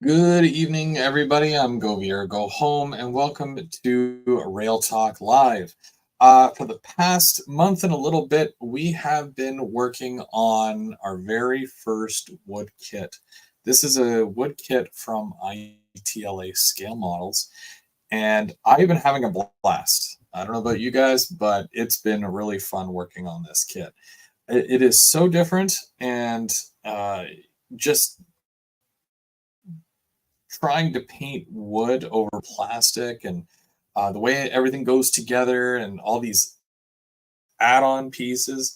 Good evening, everybody. I'm Go Home, and welcome to Rail Talk Live. For the past month and a little bit, we have been working on our very first wood kit. This is a wood kit from ITLA Scale Models, and I've been having a blast. I don't know about you guys, but it's been really fun working on this kit. It is so different, and just trying to paint wood over plastic and the way everything goes together and all these add-on pieces,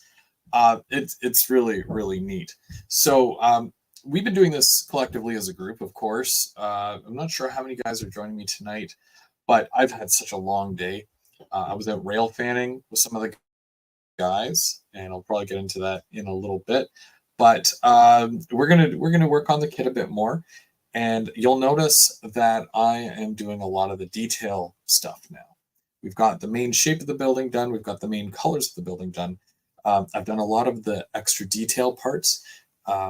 it's really neat. So we've been doing this collectively as a group, of course. I'm not sure how many guys are joining me tonight, but I've had such a long day. I was out rail fanning with some of the guys, and I'll probably get into that in a little bit. But we're gonna work on the kit a bit more, and you'll notice that I am doing a lot of the detail stuff now. We've got the main shape of the building done. We've got the main colors of the building done. I've done a lot of the extra detail parts,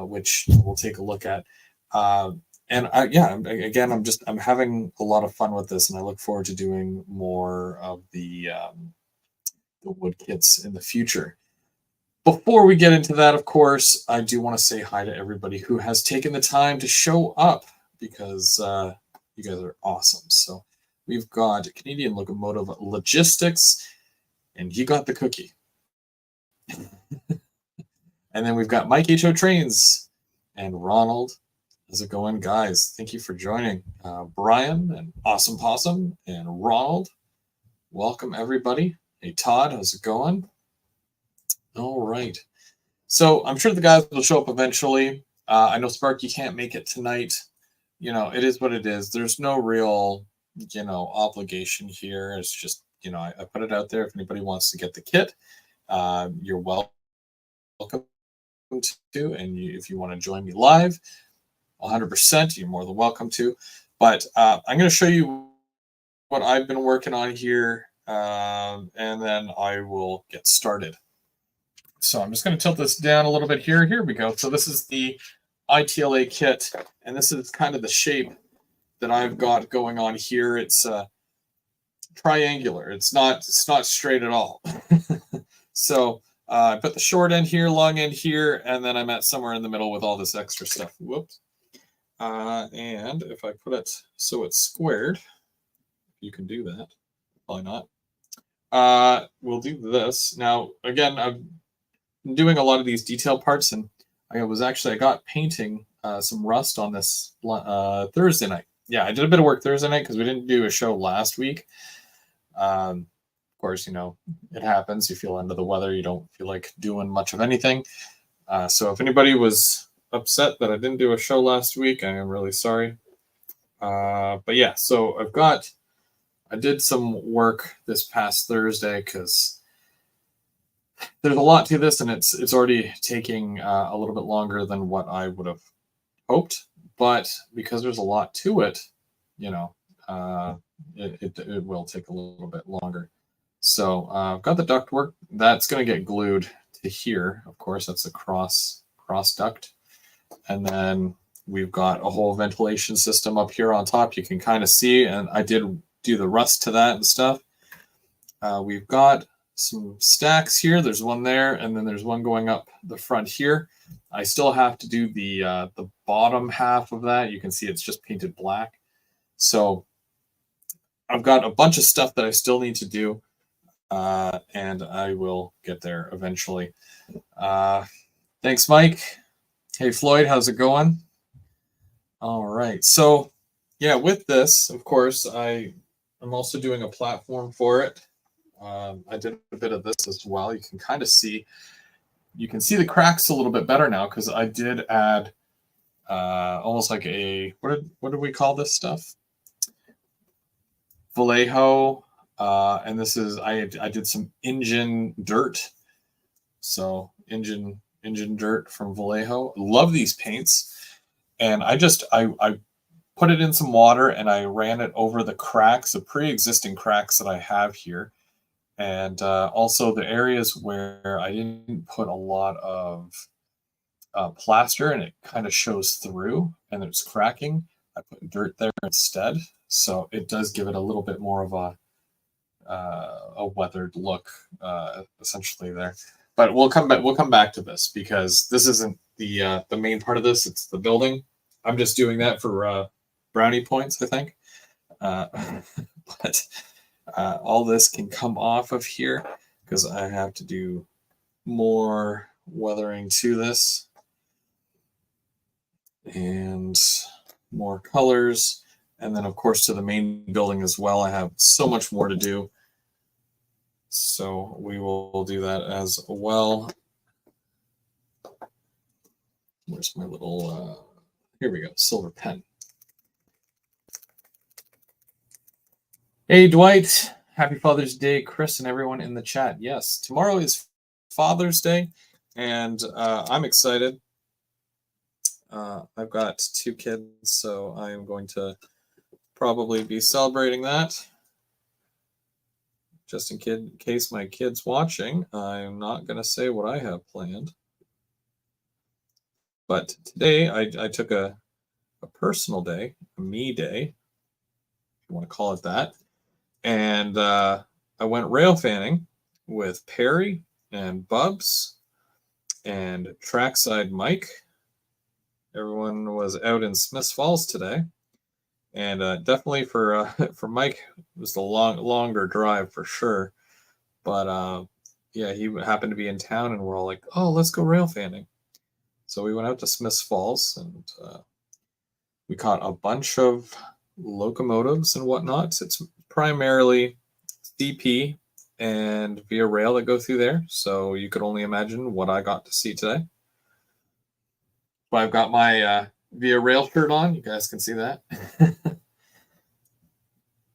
which we'll take a look at. Yeah, again, I'm having a lot of fun with this, and I look forward to doing more of the wood kits in the future. Before we get into that, of course, I do want to say hi to everybody who has taken the time to show up because you guys are awesome. So we've got Canadian Locomotive Logistics, and you got the cookie. And then we've got Mike H.O. Trains and Ronald. How's it going, guys? Thank you for joining. Brian and Awesome Possum and Ronald. Welcome, everybody. Hey, Todd, how's it going? All right. So I'm sure the guys will show up eventually. I know Sparky can't make it tonight. It is what it is. There's no real, obligation here. It's just, I put it out there. If anybody wants to get the kit, you're welcome to. And if you want to join me live, 100%, you're more than welcome to. But I'm going to show you what I've been working on here, and then I will get started. So I'm just going to tilt this down a little bit here. Here we go. So this is the ITLA kit, and this is kind of the shape that I've got going on here. It's triangular. It's not straight at all. So I put the short end here, long end here, and then I'm at somewhere in the middle with all this extra stuff. Whoops. And if I put it so it's squared, you can do that. Probably not. We'll do this. Now, again, I've been doing a lot of these detail parts, and I got painting some rust on this Thursday night. Yeah, I did a bit of work Thursday night because we didn't do a show last week. Of course, it happens. You feel under the weather. You don't feel like doing much of anything. So if anybody was upset that I didn't do a show last week, I am really sorry. But yeah, so I did some work this past Thursday because there's a lot to this, and it's already taking a little bit longer than what I would have hoped. But because there's a lot to it, it will take a little bit longer. So I've got the duct work that's going to get glued to here. Of course, that's a cross duct, and then we've got a whole ventilation system up here on top. You can kind of see, and I did do the rust to that and stuff. We've got some stacks here. There's one there, and then there's one going up the front here. I still have to do the bottom half of that. You can see it's just painted black. So I've got a bunch of stuff that I still need to do, and I will get there eventually. Thanks, Mike. Hey, Floyd, how's it going? All right. So, yeah, with this, of course, I'm also doing a platform for it. I did a bit of this as well. You can kind of see, the cracks a little bit better now because I did add almost like what did we call this stuff? Vallejo, and this is I did some engine dirt. So engine dirt from Vallejo. Love these paints, and I put it in some water and I ran it over the cracks, the pre-existing cracks that I have here. And also the areas where I didn't put a lot of plaster and it kind of shows through and it's cracking. I put dirt there instead, so it does give it a little bit more of a weathered look, essentially there. But we'll come back. We'll come back to this because this isn't the main part of this. It's the building. I'm just doing that for brownie points, I think. But all this can come off of here because I have to do more weathering to this and more colors. And then, of course, to the main building as well. I have so much more to do. So we will do that as well. Where's my little, here we go, silver pen. Hey, Dwight. Happy Father's Day, Chris, and everyone in the chat. Yes, tomorrow is Father's Day, and I'm excited. I've got 2 kids, so I am going to probably be celebrating that. Just in case my kid's watching, I'm not going to say what I have planned. But today I took a personal day, a me day, if you want to call it that. And I went rail fanning with Perry and Bubs and Trackside Mike. Everyone was out in Smiths Falls today. And definitely for Mike, it was the longer drive for sure. But yeah, he happened to be in town, and we're all like, "Oh, let's go rail fanning." So we went out to Smiths Falls, and we caught a bunch of locomotives and whatnot. It's primarily CP and Via Rail that go through there. So you could only imagine what I got to see today. But I've got my Via Rail shirt on. You guys can see that.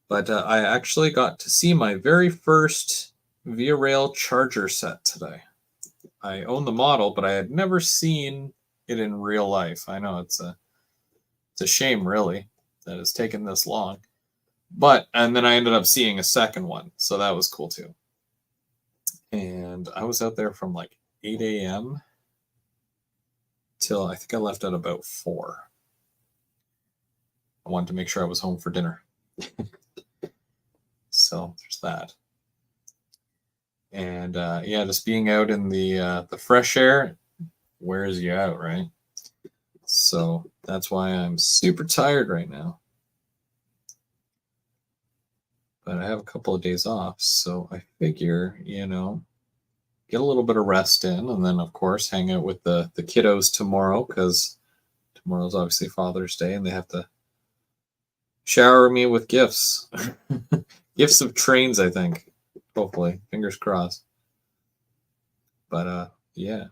But I actually got to see my very first Via Rail charger set today. I own the model, but I had never seen it in real life. I know it's a shame, really, that it's taken this long. And then I ended up seeing a second one, so that was cool too. And I was out there from like 8 a.m. till I think I left at about 4. I wanted to make sure I was home for dinner. So there's that. And yeah, just being out in the fresh air wears you out, right? So that's why I'm super tired right now. But I have a couple of days off, so I figure, get a little bit of rest in, and then, of course, hang out with the kiddos tomorrow, because tomorrow's obviously Father's Day, and they have to shower me with gifts. Gifts of trains, I think. Hopefully. Fingers crossed. But, yeah.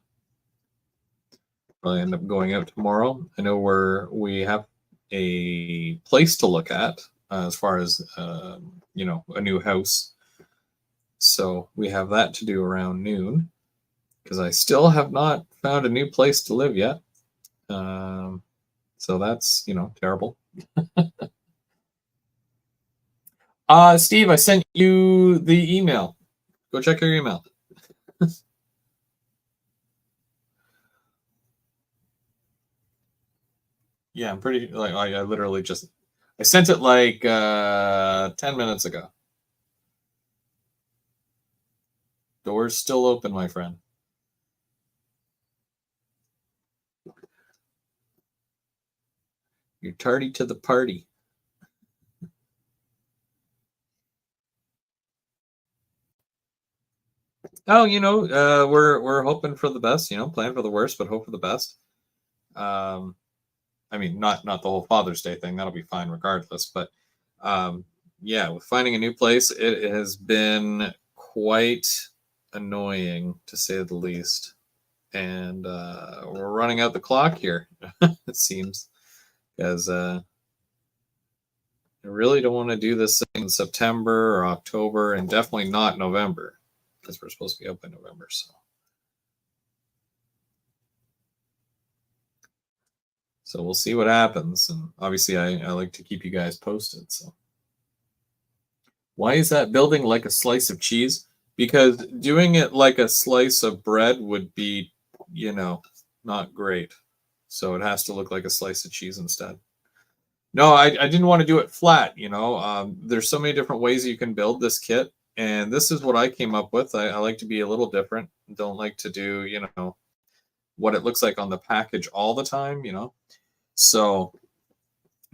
Probably end up going out tomorrow. I know we have a place to look at as far as, a new house. So we have that to do around noon, because I still have not found a new place to live yet. So that's, terrible. Steve, I sent you the email. Go check your email. Yeah, I'm pretty, I literally just, I sent it like 10 minutes ago. Door's still open, my friend. You're tardy to the party. Oh, we're hoping for the best, plan for the worst, but hope for the best. I mean, not the whole Father's Day thing. That'll be fine regardless. But yeah, with finding a new place, it has been quite annoying, to say the least. And we're running out the clock here, it seems, because I really don't want to do this in September or October, and definitely not November, because we're supposed to be open in November. So we'll see what happens. And obviously, I like to keep you guys posted. So why is that building like a slice of cheese? Because doing it like a slice of bread would be, not great. So it has to look like a slice of cheese instead. No, I didn't want to do it flat. There's so many different ways you can build this kit, and this is what I came up with. I like to be a little different. Don't like to do what it looks like on the package all the time. So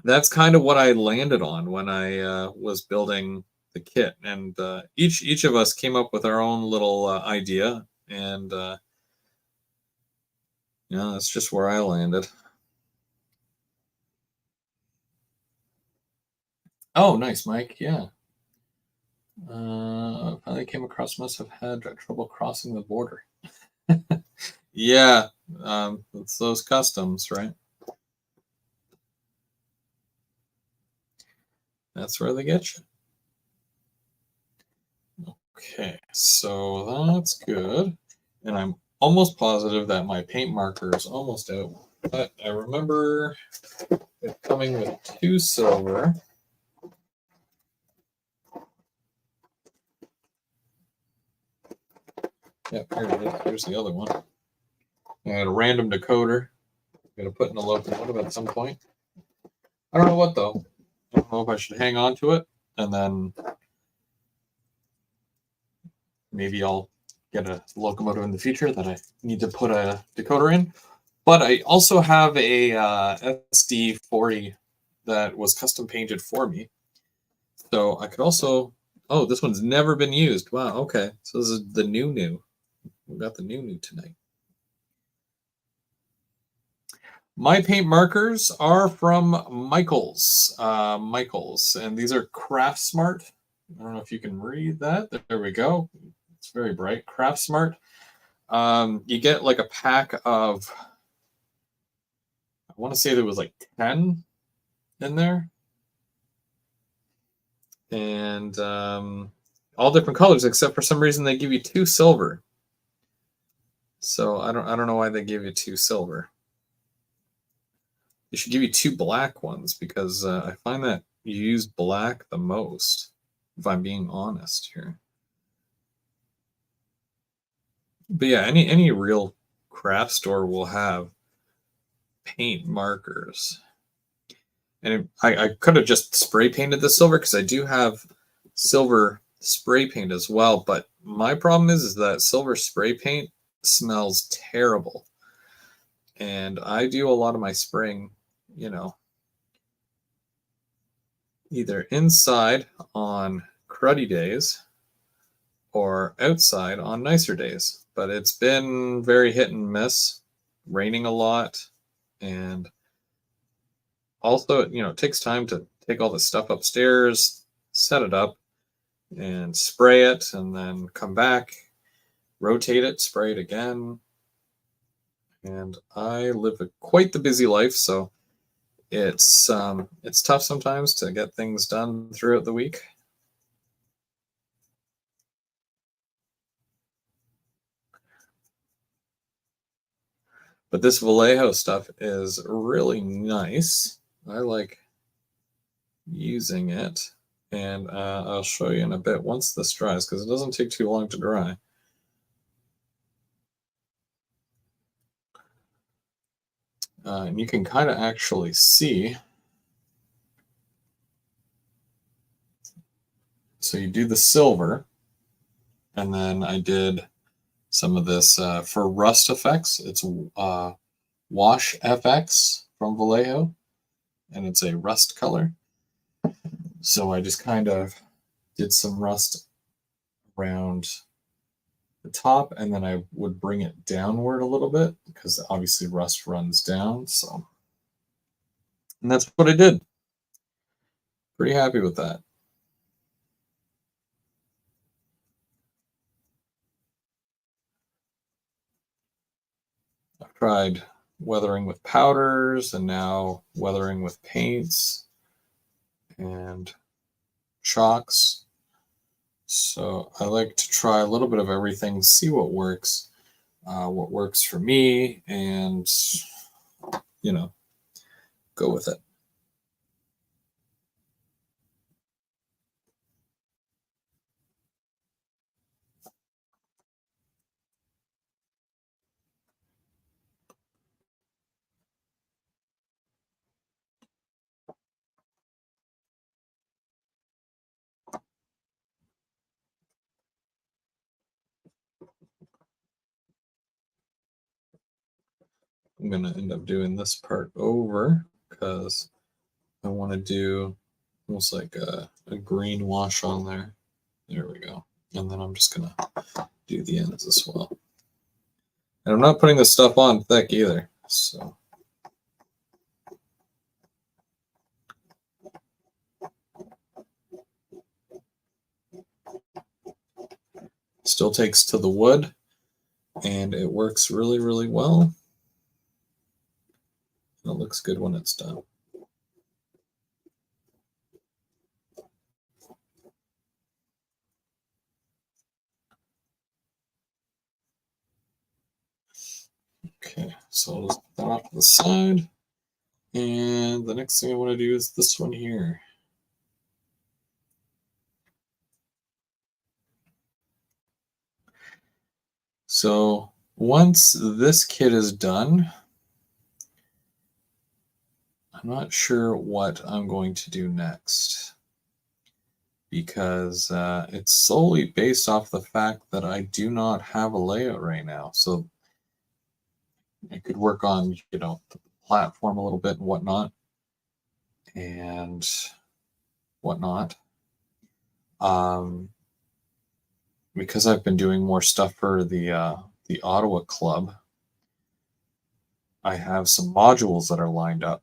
that's kind of what I landed on when I was building the kit, and each of us came up with our own little idea, and that's just where I landed. Oh, nice, Mike. Yeah. Finally came across. Must have had trouble crossing the border. Yeah, it's those customs, right? That's where they get you. Okay, so that's good. And I'm almost positive that my paint marker is almost out. But I remember it coming with 2 silver. Yep, here it is. Here's the other one. I had a random decoder. I'm going to put in a locomotive at some point. I don't know what, though. I don't know if I should hang on to it and then maybe I'll get a locomotive in the future that I need to put a decoder in. But I also have a SD40 that was custom painted for me. So I could also. Oh, this one's never been used. Wow. Okay. So this is the new. We got the new tonight. My paint markers are from Michaels. Michaels, and these are Craft Smart. I don't know if you can read that. There we go. It's very bright. Craft Smart. You get like a pack of. I want to say there was like 10 in there, and all different colors. Except for some reason they give you 2 silver. So I don't know why they give you 2 silver. They should give you 2 black ones because I find that you use black the most, if I'm being honest here. But yeah, any real craft store will have paint markers. And I could have just spray painted the silver because I do have silver spray paint as well. But my problem is that silver spray paint smells terrible. And I do a lot of my spraying, either inside on cruddy days or outside on nicer days. But it's been very hit and miss, raining a lot. And also, it takes time to take all the stuff upstairs, set it up, and spray it, and then come back, rotate it, spray it again. And I live quite the busy life, so it's tough sometimes to get things done throughout the week. But this Vallejo stuff is really nice. I like using it, and I'll show you in a bit once this dries because it doesn't take too long to dry. And you can kind of actually see. So you do the silver, and then I did some of this for rust effects. It's Wash FX from Vallejo, and it's a rust color. So I just kind of did some rust around the top, and then I would bring it downward a little bit because obviously rust runs down. So, and that's what I did. Pretty happy with that. I've tried weathering with powders and now weathering with paints and chalks. So I like to try a little bit of everything, see what works for me, and go with it. I'm going to end up doing this part over because I want to do almost like a green wash on there. There we go. And then I'm just going to do the ends as well. And I'm not putting this stuff on thick either. So still takes to the wood, and it works really, really well. It looks good when it's done. Okay, so I'll just put that off to the side. And the next thing I want to do is this one here. So once this kit is done, I'm not sure what I'm going to do next, because it's solely based off the fact that I do not have a layout right now. So I could work on, the platform a little bit and whatnot. Because I've been doing more stuff for the Ottawa Club, I have some modules that are lined up.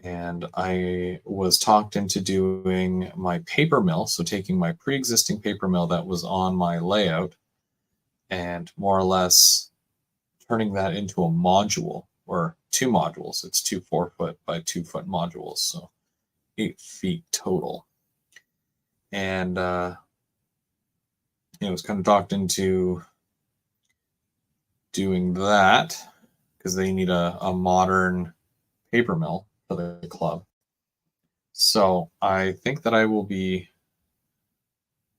And I was talked into doing my paper mill, so taking my pre-existing paper mill that was on my layout and more or less turning that into a module, or 2 modules. It's 2 4-foot by 2-foot modules, so 8 feet total. And it was kind of talked into doing that because they need a modern paper mill for the club. So I think that I will be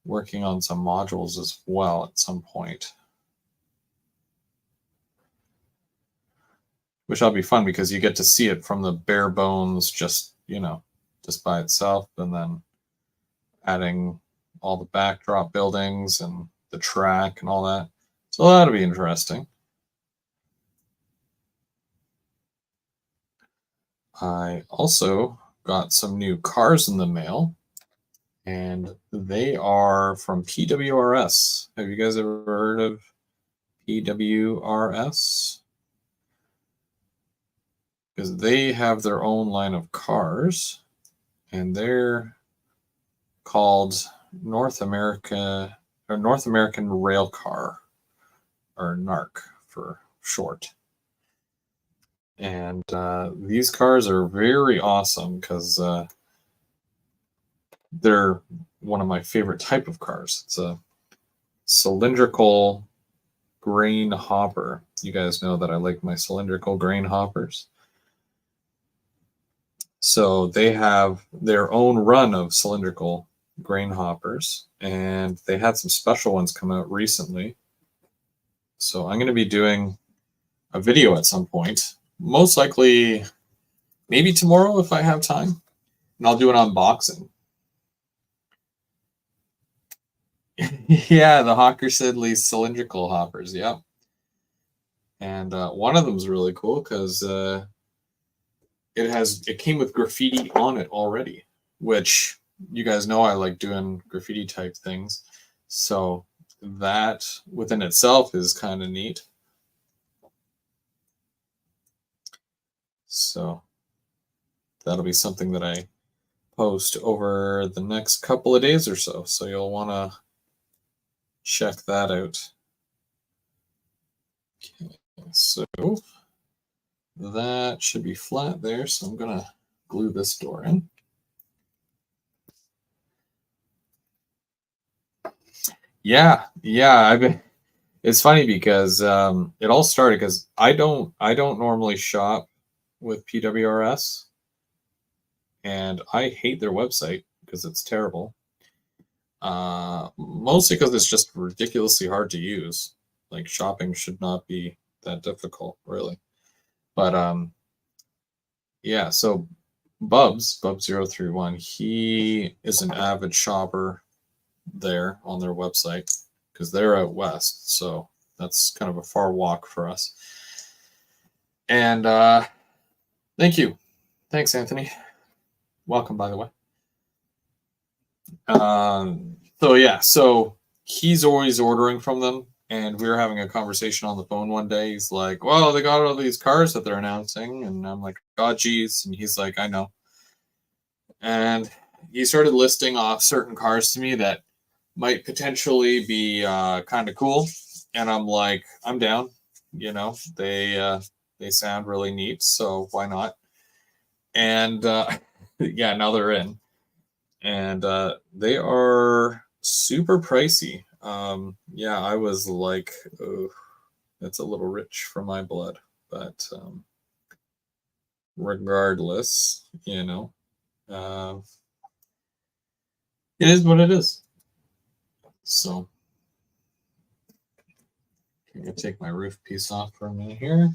working on some modules as well at some point, which will be fun because you get to see it from the bare bones, just by itself, and then adding all the backdrop buildings and the track and all that. So that'll be interesting. I also got some new cars in the mail, and they are from PWRS. Have you guys ever heard of PWRS? Because they have their own line of cars, and they're called North American Rail Car, or NARC for short. And these cars are very awesome because they're one of my favorite type of cars. It's a cylindrical grain hopper. You guys know that I like my cylindrical grain hoppers. So they have their own run of cylindrical grain hoppers, and they had some special ones come out recently. So I'm going to be doing a video at some point, most likely maybe tomorrow if I have time, and I'll do an unboxing. Yeah, the Hawker Siddeley cylindrical hoppers. Yep. And one of them is really cool because it came with graffiti on it already, which you guys know I like doing graffiti type things. So that within itself is kind of neat. So that'll be something that I post over the next couple of days or so. So you'll want to check that out. Okay, so that should be flat there. So I'm going to glue this door in. Yeah. It's funny because it all started because I don't normally shop with PWRS, and I hate their website because it's terrible. Mostly because it's just ridiculously hard to use. Like, shopping should not be that difficult, really. But yeah. So Bub031, he is an avid shopper there on their website because they're out west, so that's kind of a far walk for us. And thank you. Thanks, Anthony. Welcome, by the way. So yeah, so he's always ordering from them, and we were having a conversation on the phone one day. He's like, "Well, they got all these cars that they're announcing," and I'm like, "God, geez," and he's like, "I know." And he started listing off certain cars to me that might potentially be kind of cool, and I'm like, "I'm down." They sound really neat, so why not? And yeah, now they're in. And they are super pricey. Yeah, I was like, oh, that's a little rich for my blood, but regardless, uh, it is what it is. So I'm gonna take my roof piece off for a minute here.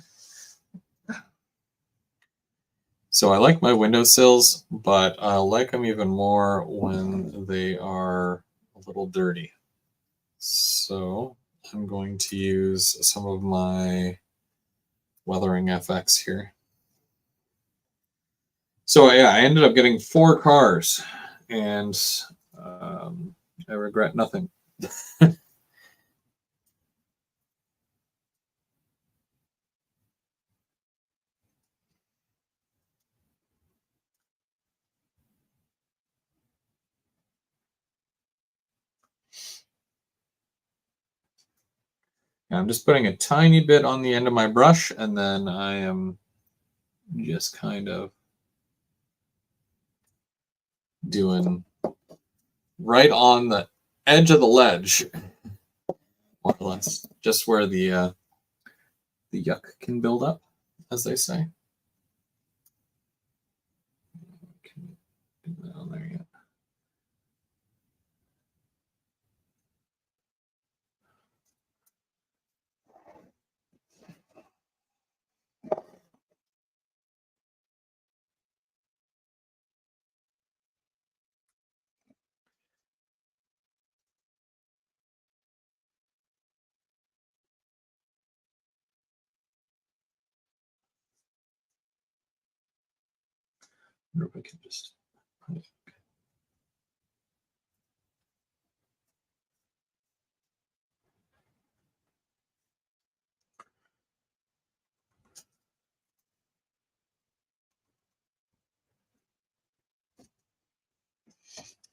So I like my windowsills, but I like them even more when they are a little dirty. So I'm going to use some of my Weathering FX here. So yeah, I ended up getting 4 cars, and I regret nothing. I'm just putting a tiny bit on the end of my brush, and then I am just kind of doing right on the edge of the ledge, more or less, just where the yuck can build up, as they say. Can do that on there yet? I wonder if I can just.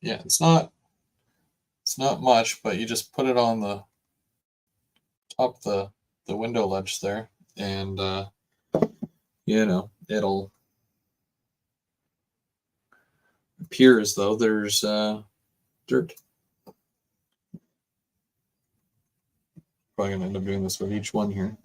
Yeah, it's not much, but you just put it on the top of the window ledge there, and it'll appear as though there's dirt. Probably gonna end up doing this with each one here.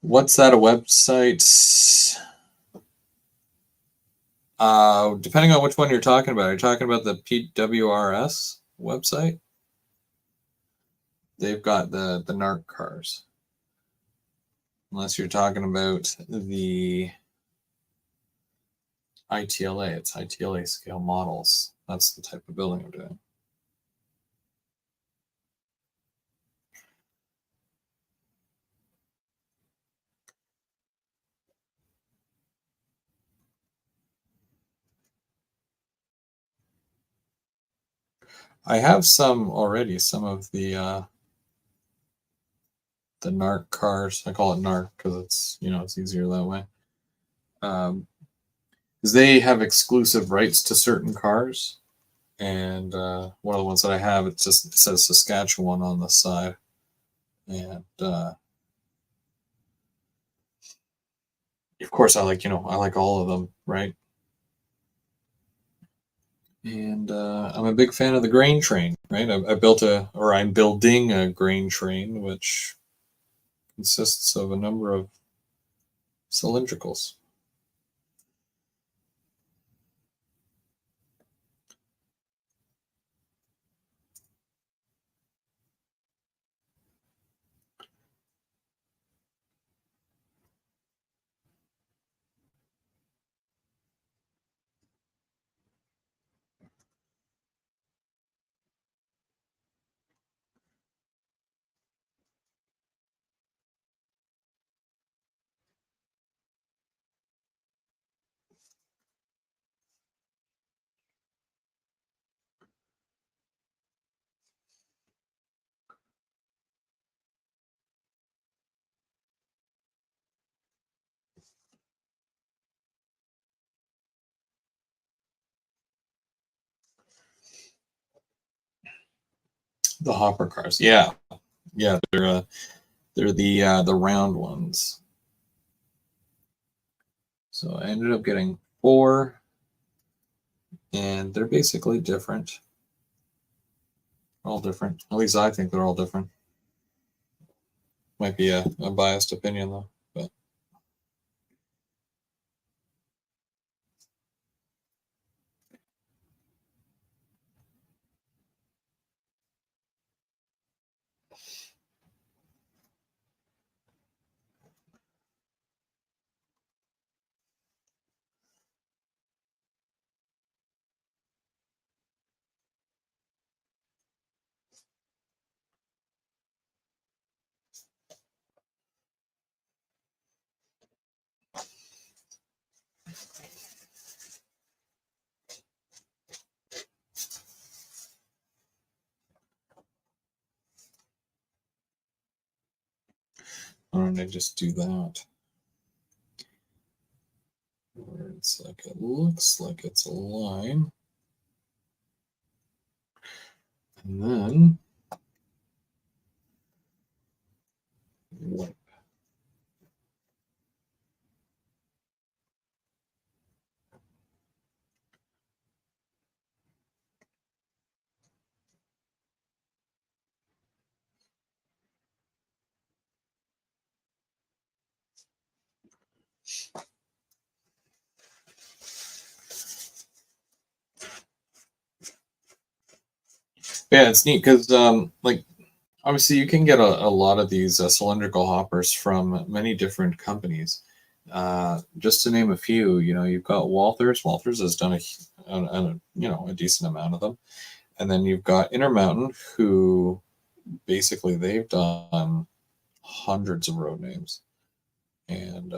What's that, a website? Depending on which one you're talking about. Are you talking about the PWRS website? They've got the NARC cars. Unless you're talking about the ITLA, it's ITLA scale models. That's the type of building I'm doing. I have some already, some of the NARC cars. I call it NARC because it's easier that way. Because they have exclusive rights to certain cars, and one of the ones that I have, it says Saskatchewan on the side, and of course I like all of them, right? And I'm a big fan of the grain train, right? I'm building a grain train, which consists of a number of cylindricals. The hopper cars. Yeah. Yeah, they're the round ones. So I ended up getting 4, and they're basically different. All different. At least I think they're all different. Might be a biased opinion though. But why don't I just do that? Where it's like it looks like it's a line. And then wipe. Yeah, it's neat because like obviously you can get a lot of these cylindrical hoppers from many different companies. Just to name a few, you've got Walthers. Walthers has done a decent amount of them, and then you've got Intermountain, who basically they've done hundreds of road names, and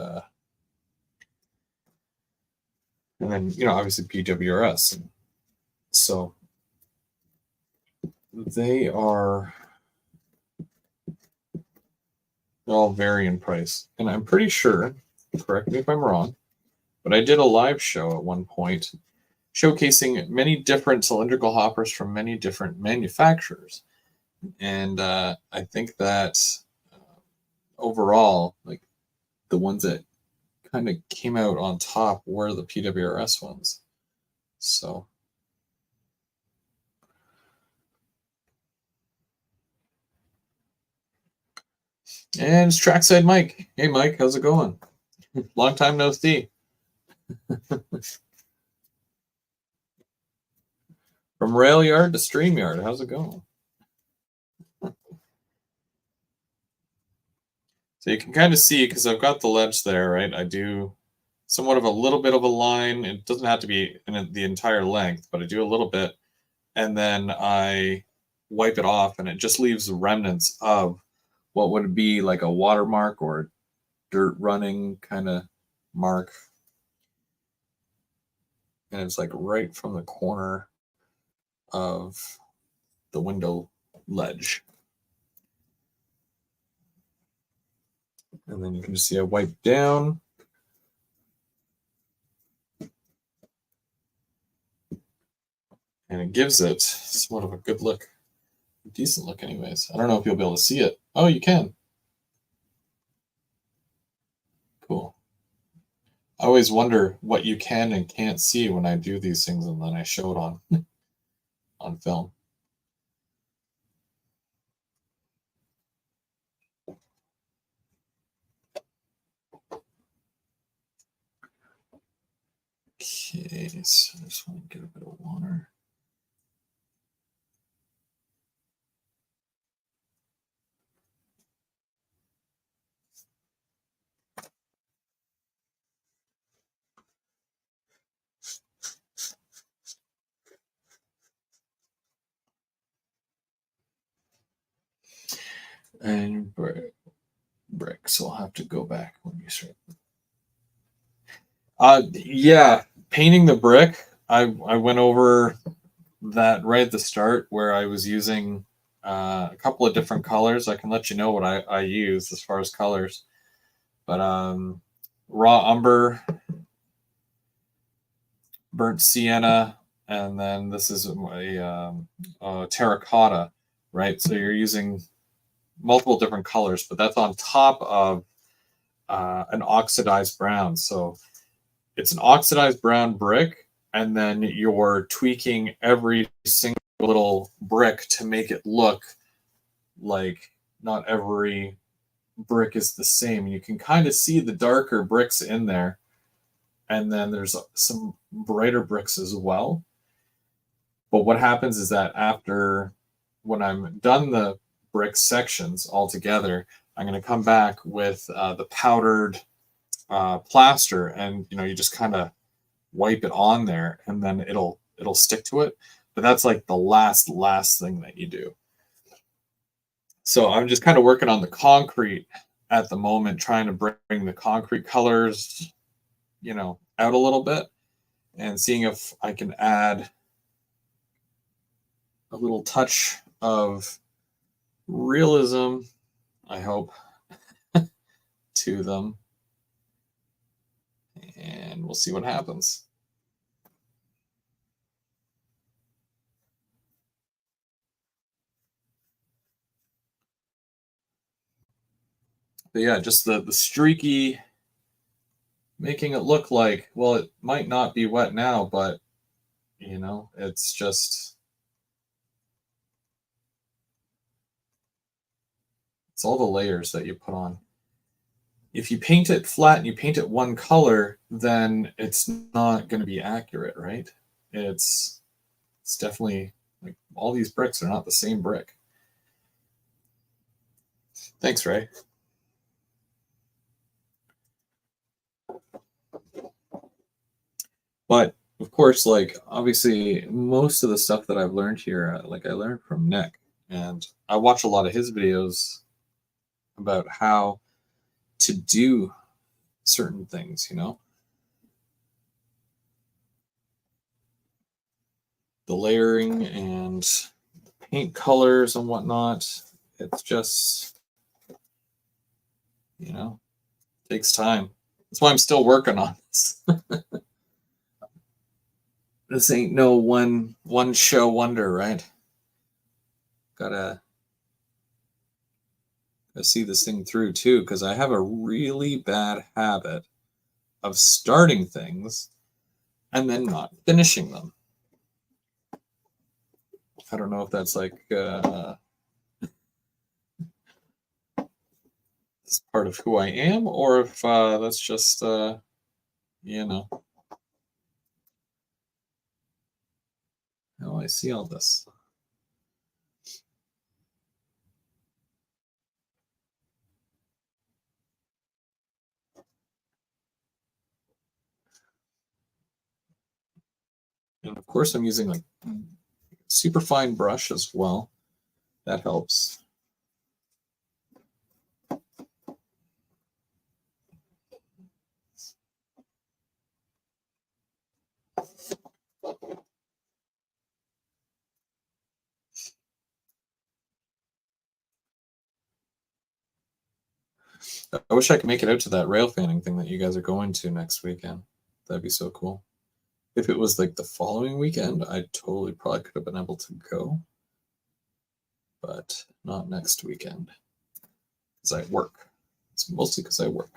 then obviously PWRS. So they are all vary in price, and I'm pretty sure. Correct me if I'm wrong, but I did a live show at one point showcasing many different cylindrical hoppers from many different manufacturers. And I think that overall, like the ones that kind of came out on top were the PWRS ones. So, and it's Trackside Mike. Hey, Mike, how's it going? Long time no see. From rail yard to stream yard, how's it going? So you can kind of see, because I've got the ledge there, right? I do somewhat of a little bit of a line. It doesn't have to be in the entire length, but I do a little bit. And then I wipe it off, and it just leaves the remnants of what would be like a watermark or a dirt running kind of mark. And it's like right from the corner of the window ledge. And then you can just see I wipe down. And it gives it somewhat of a good look. Decent look, anyways. I don't know if you'll be able to see it. Oh, you can. Cool. I always wonder what you can and can't see when I do these things, and then I show it on film. Okay, so I just want to get a bit of water. And brick, so I'll have to go back when you start. Yeah, painting the brick. I went over that right at the start where I was using a couple of different colors. I can let you know what I use as far as colors, but raw umber, burnt sienna, and then this is a terracotta, right? So you're using multiple different colors, but that's on top of an oxidized brown. So it's an oxidized brown brick, and then you're tweaking every single little brick to make it look like not every brick is the same. You can kind of see the darker bricks in there, and then there's some brighter bricks as well. But what happens is that after, when I'm done the brick sections all together, I'm going to come back with the powdered plaster, and you just kind of wipe it on there, and then it'll stick to it. But that's like the last thing that you do. So I'm just kind of working on the concrete at the moment, trying to bring the concrete colors, out a little bit, and seeing if I can add a little touch of realism, I hope, to them. And we'll see what happens. But yeah, just the streaky, making it look like, well, it might not be wet now, but it's just, it's all the layers that you put on. If you paint it flat and you paint it one color, then it's not going to be accurate, right? It's definitely, like, all these bricks are not the same brick. Thanks, Ray. But of course, like, obviously, most of the stuff that I've learned here, like, I learned from Nick, and I watch a lot of his videos about how to do certain things, the layering and paint colors and whatnot. It's just, takes time. That's why I'm still working on this. This ain't no one show wonder, right? Gotta see this thing through too, because I have a really bad habit of starting things and then not finishing them. I don't know if that's like it's part of who I am, or if that's just how I see all this. And of course, I'm using like super fine brush as well. That helps. I wish I could make it out to that rail fanning thing that you guys are going to next weekend. That'd be so cool. If it was like the following weekend, I totally probably could have been able to go, but not next weekend because I work. It's mostly because I work.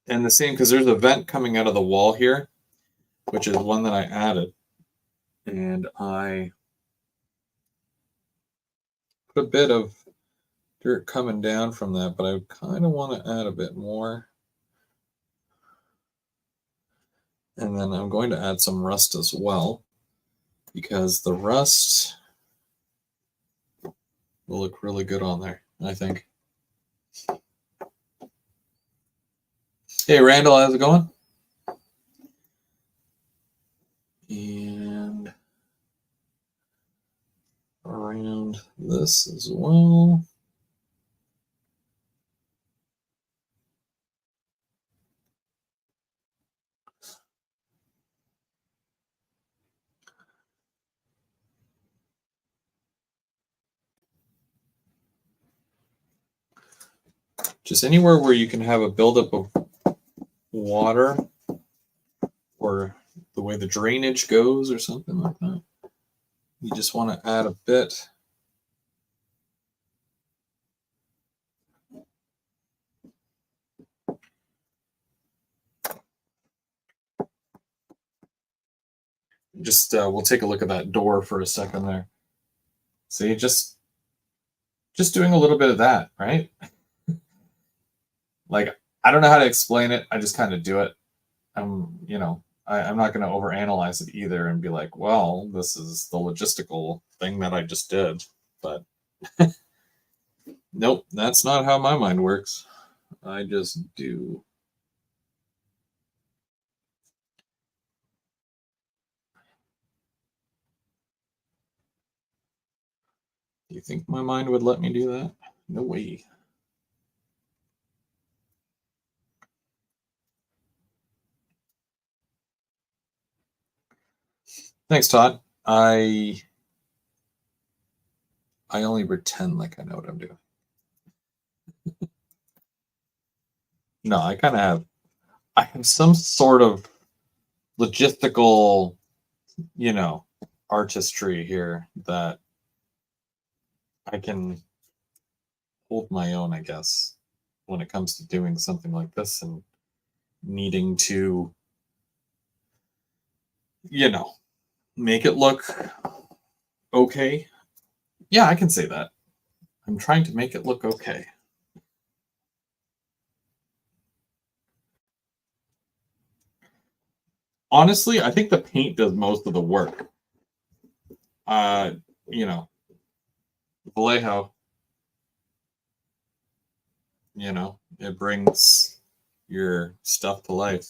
And the same, because there's a vent coming out of the wall here, which is one that I added. And I put a bit of dirt coming down from that, but I kind of want to add a bit more. And then I'm going to add some rust as well, because the rust will look really good on there, I think. Hey, Randall, how's it going? And around this as well. just anywhere where you can have a buildup of water or the way the drainage goes or something like that. You just want to add a bit. Just we'll take a look at that door for a second there. See, just doing a little bit of that, right? Like, I don't know how to explain it. I just kind of do it. I'm not going to overanalyze it either and be like, well, this is the logistical thing that I just did. But nope, that's not how my mind works. I just do. Do you think my mind would let me do that? No way. Thanks, Todd. I only pretend like I know what I'm doing. No, I have some sort of logistical, artistry here that I can hold my own, I guess, when it comes to doing something like this and needing to, make it look okay. Yeah, I can say that. I'm trying to make it look okay. Honestly, I think the paint does most of the work. Uh, Vallejo, it brings your stuff to life.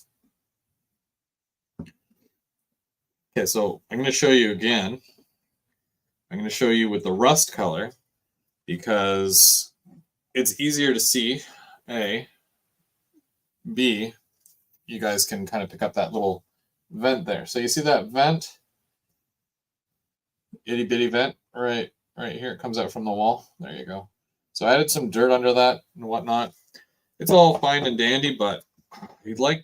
Okay, so I'm going to show you again. I'm going to show you with the rust color because it's easier to see, A. B, you guys can kind of pick up that little vent there. So you see that vent? Itty bitty vent right here. It comes out from the wall. There you go. So I added some dirt under that and whatnot. It's all fine and dandy, but you'd like,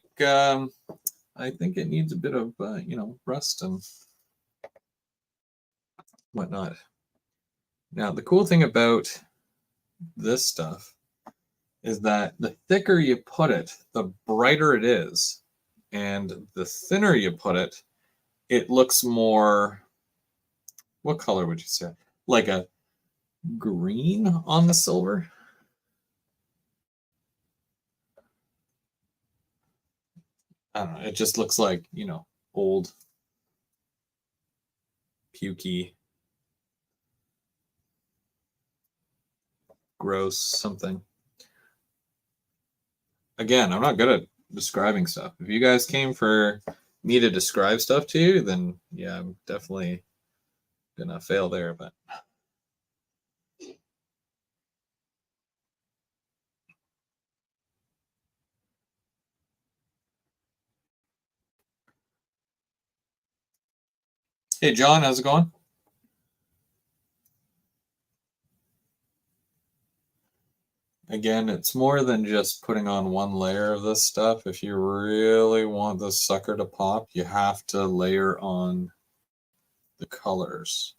I think it needs a bit of, rust and whatnot. Now, the cool thing about this stuff is that the thicker you put it, the brighter it is. And the thinner you put it, it looks more, what color would you say? Like a green on the silver? I don't know. It just looks like, old, pukey, gross something. Again, I'm not good at describing stuff. If you guys came for me to describe stuff to you, then yeah, I'm definitely gonna fail there. But hey, John, how's it going? Again, it's more than just putting on one layer of this stuff. If you really want this sucker to pop, you have to layer on the colors.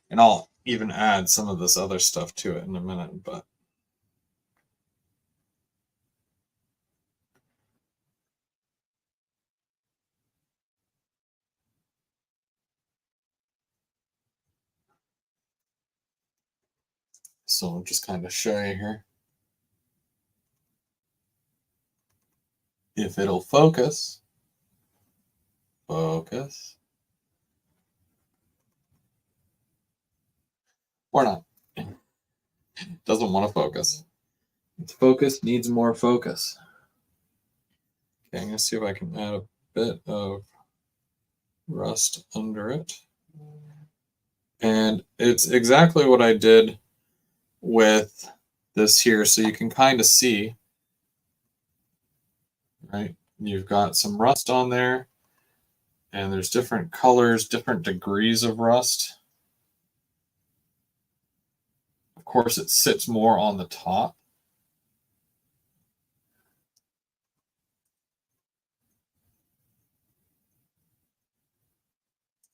And I'll even add some of this other stuff to it in a minute, but so I'll just kind of show you here. If it'll focus, focus, or not. Doesn't want to focus. Its focus needs more focus. Okay, I'm going to see if I can add a bit of rust under it. And it's exactly what I did with this here. So you can kind of see, right? You've got some rust on there, and there's different colors, different degrees of rust. Of course, it sits more on the top.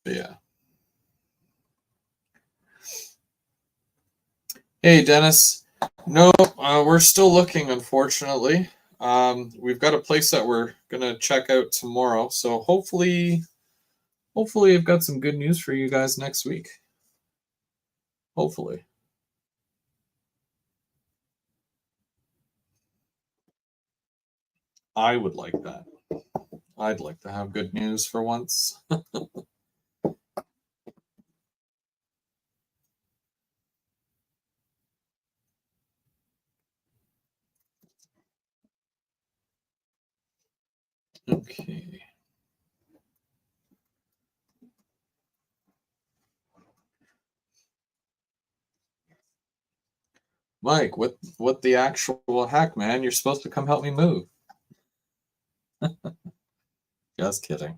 But yeah. Hey, Dennis. No, we're still looking, unfortunately. We've got a place that we're gonna check out tomorrow, so hopefully I've got some good news for you guys next week. Hopefully. I would like that. I'd like to have good news for once. Okay. Mike, what the actual heck, man? You're supposed to come help me move. Just kidding.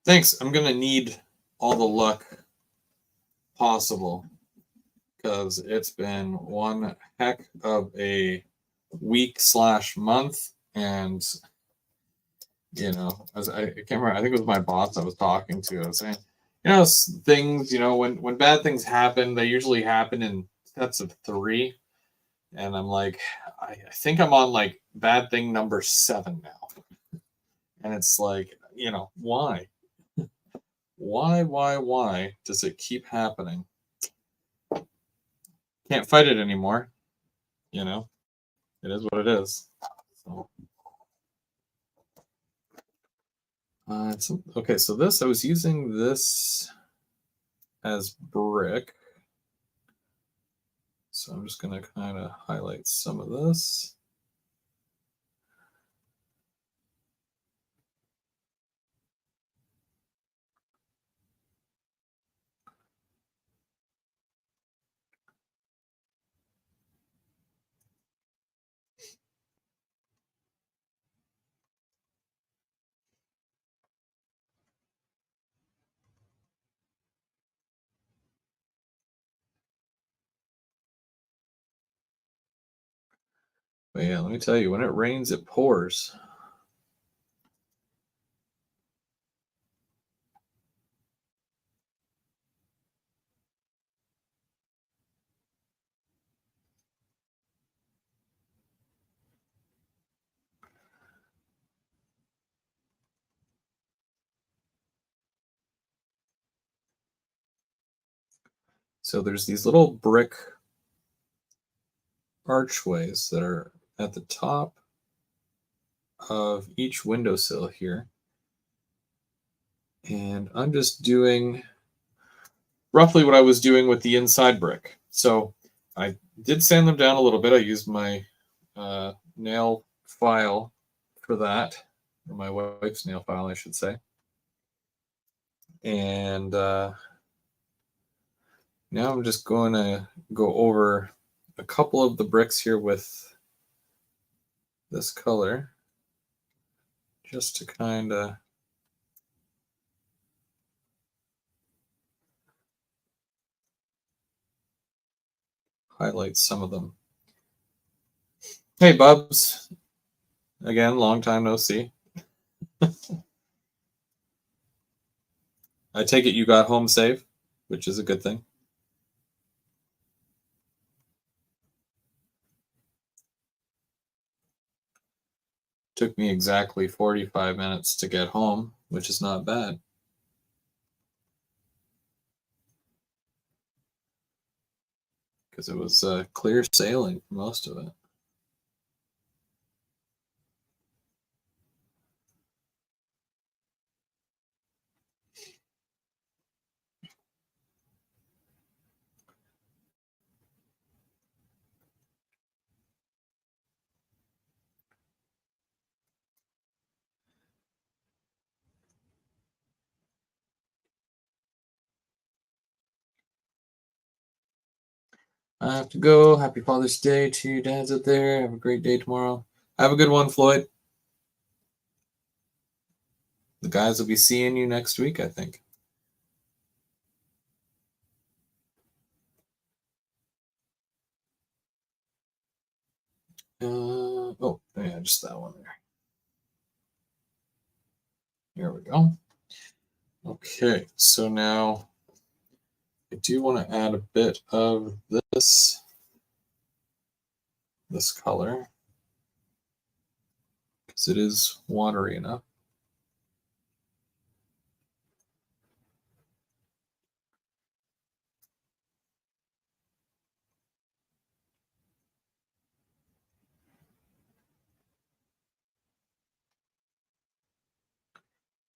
Thanks. I'm gonna need all the luck possible because it's been one heck of a week slash month, and as I can't remember, I think it was my boss I was talking to. I was saying, things, when bad things happen, they usually happen in sets of three, and I'm like, I think I'm on like bad thing number 7 now, and it's like, why, why does it keep happening? Can't fight it anymore. You know, it is what it is. So, okay. So I was using this as brick. So I'm just going to kind of highlight some of this. But yeah, let me tell you, when it rains, it pours. So there's these little brick archways that are at the top of each windowsill here. And I'm just doing roughly what I was doing with the inside brick. So I did sand them down a little bit. I used my nail file for that, or my wife's nail file, I should say. And now I'm just going to go over a couple of the bricks here with this color, just to kind of highlight some of them. Hey, Bubs. Again, long time no see. I take it you got home safe, which is a good thing. Took me exactly 45 minutes to get home, which is not bad. because it was clear sailing for most of it. I have to go. Happy Father's Day to your dads out there. Have a great day tomorrow. Have a good one, Floyd. The guys will be seeing you next week, I think. Oh, yeah, just that one there. Here we go. Okay, so now I do want to add a bit of this color because it is watery enough.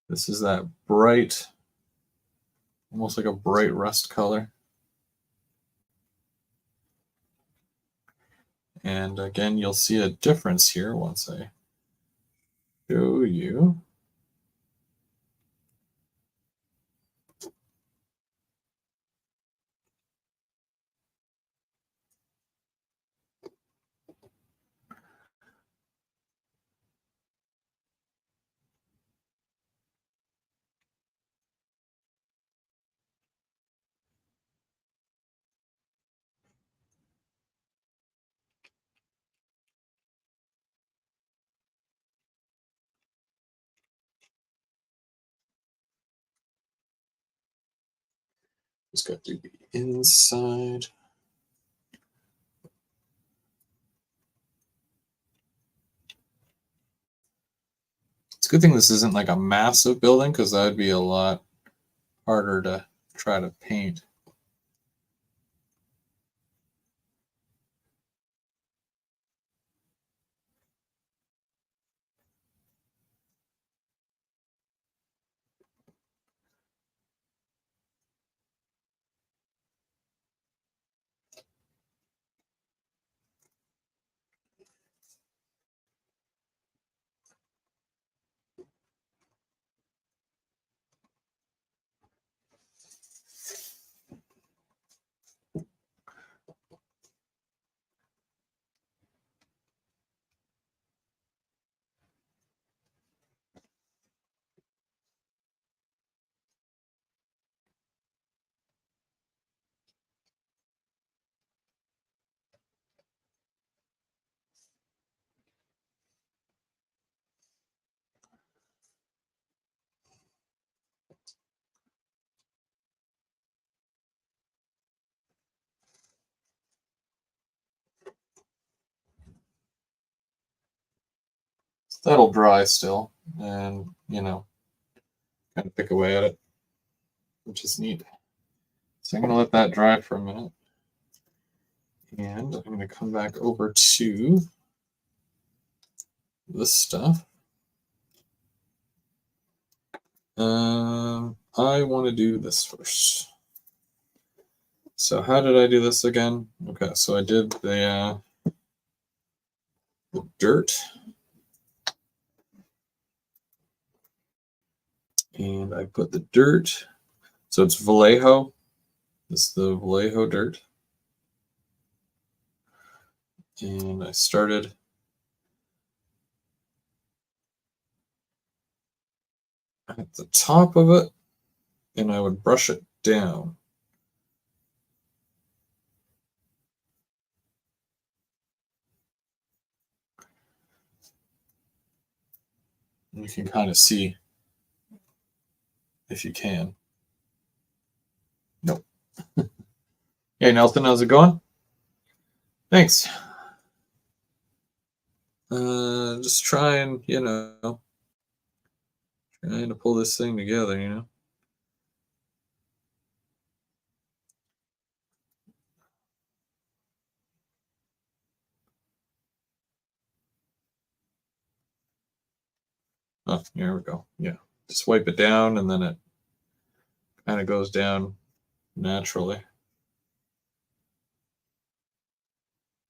This is that bright, almost like a bright rust color. And again, you'll see a difference here once I show you. Just got to do the inside. It's a good thing this isn't like a massive building because that would be a lot harder to try to paint. So that'll dry still, and kind of pick away at it, which is neat. So I'm going to let that dry for a minute. And I'm going to come back over to this stuff. I want to do this first. So how did I do this again? Okay, so I did the dirt. And I put the dirt. So it's Vallejo. This is the Vallejo dirt. And I started at the top of it, and I would brush it down. You can kind of see if you can. Nope. Hey, Nelson, how's it going? Thanks. Just trying to pull this thing together. Oh, here we go. Yeah, just wipe it down, and then it kind of goes down naturally.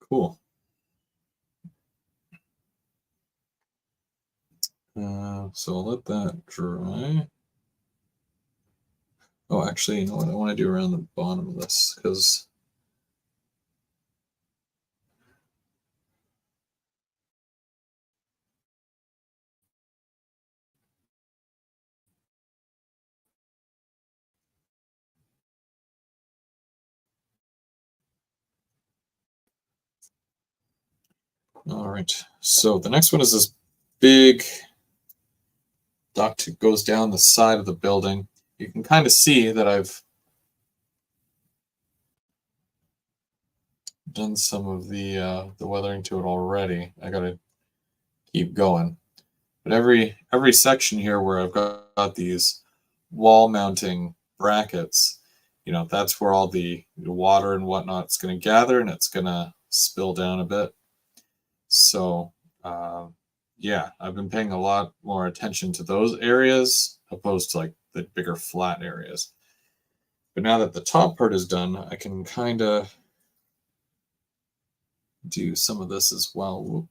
Cool. So I'll let that dry. Oh, actually, you know what? I want to do around the bottom of this because all right. So the next one is this big duct. It goes down the side of the building. You can kind of see that I've done some of the weathering to it already. I got to keep going. But every section here where I've got these wall mounting brackets, that's where all the water and whatnot is going to gather, and it's going to spill down a bit. So, uh, yeah, I've been paying a lot more attention to those areas opposed to like the bigger flat areas. But now that the top part is done, I can kind of do some of this as well.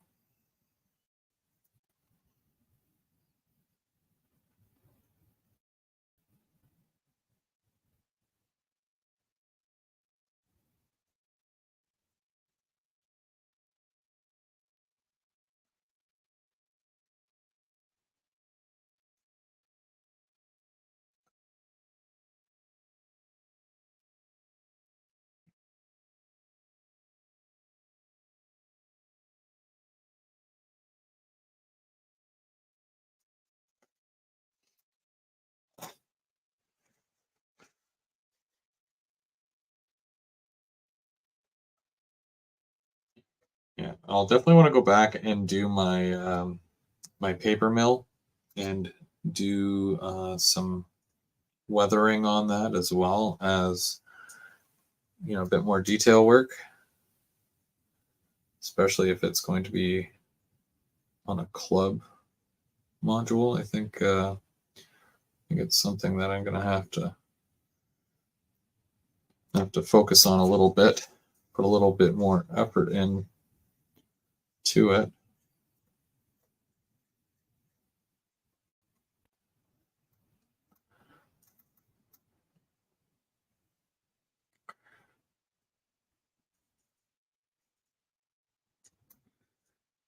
Yeah, I'll definitely want to go back and do my paper mill and do some weathering on that as well as a bit more detail work, especially if it's going to be on a club module. I think it's something that I'm going to have to focus on a little bit, put a little bit more effort in to it.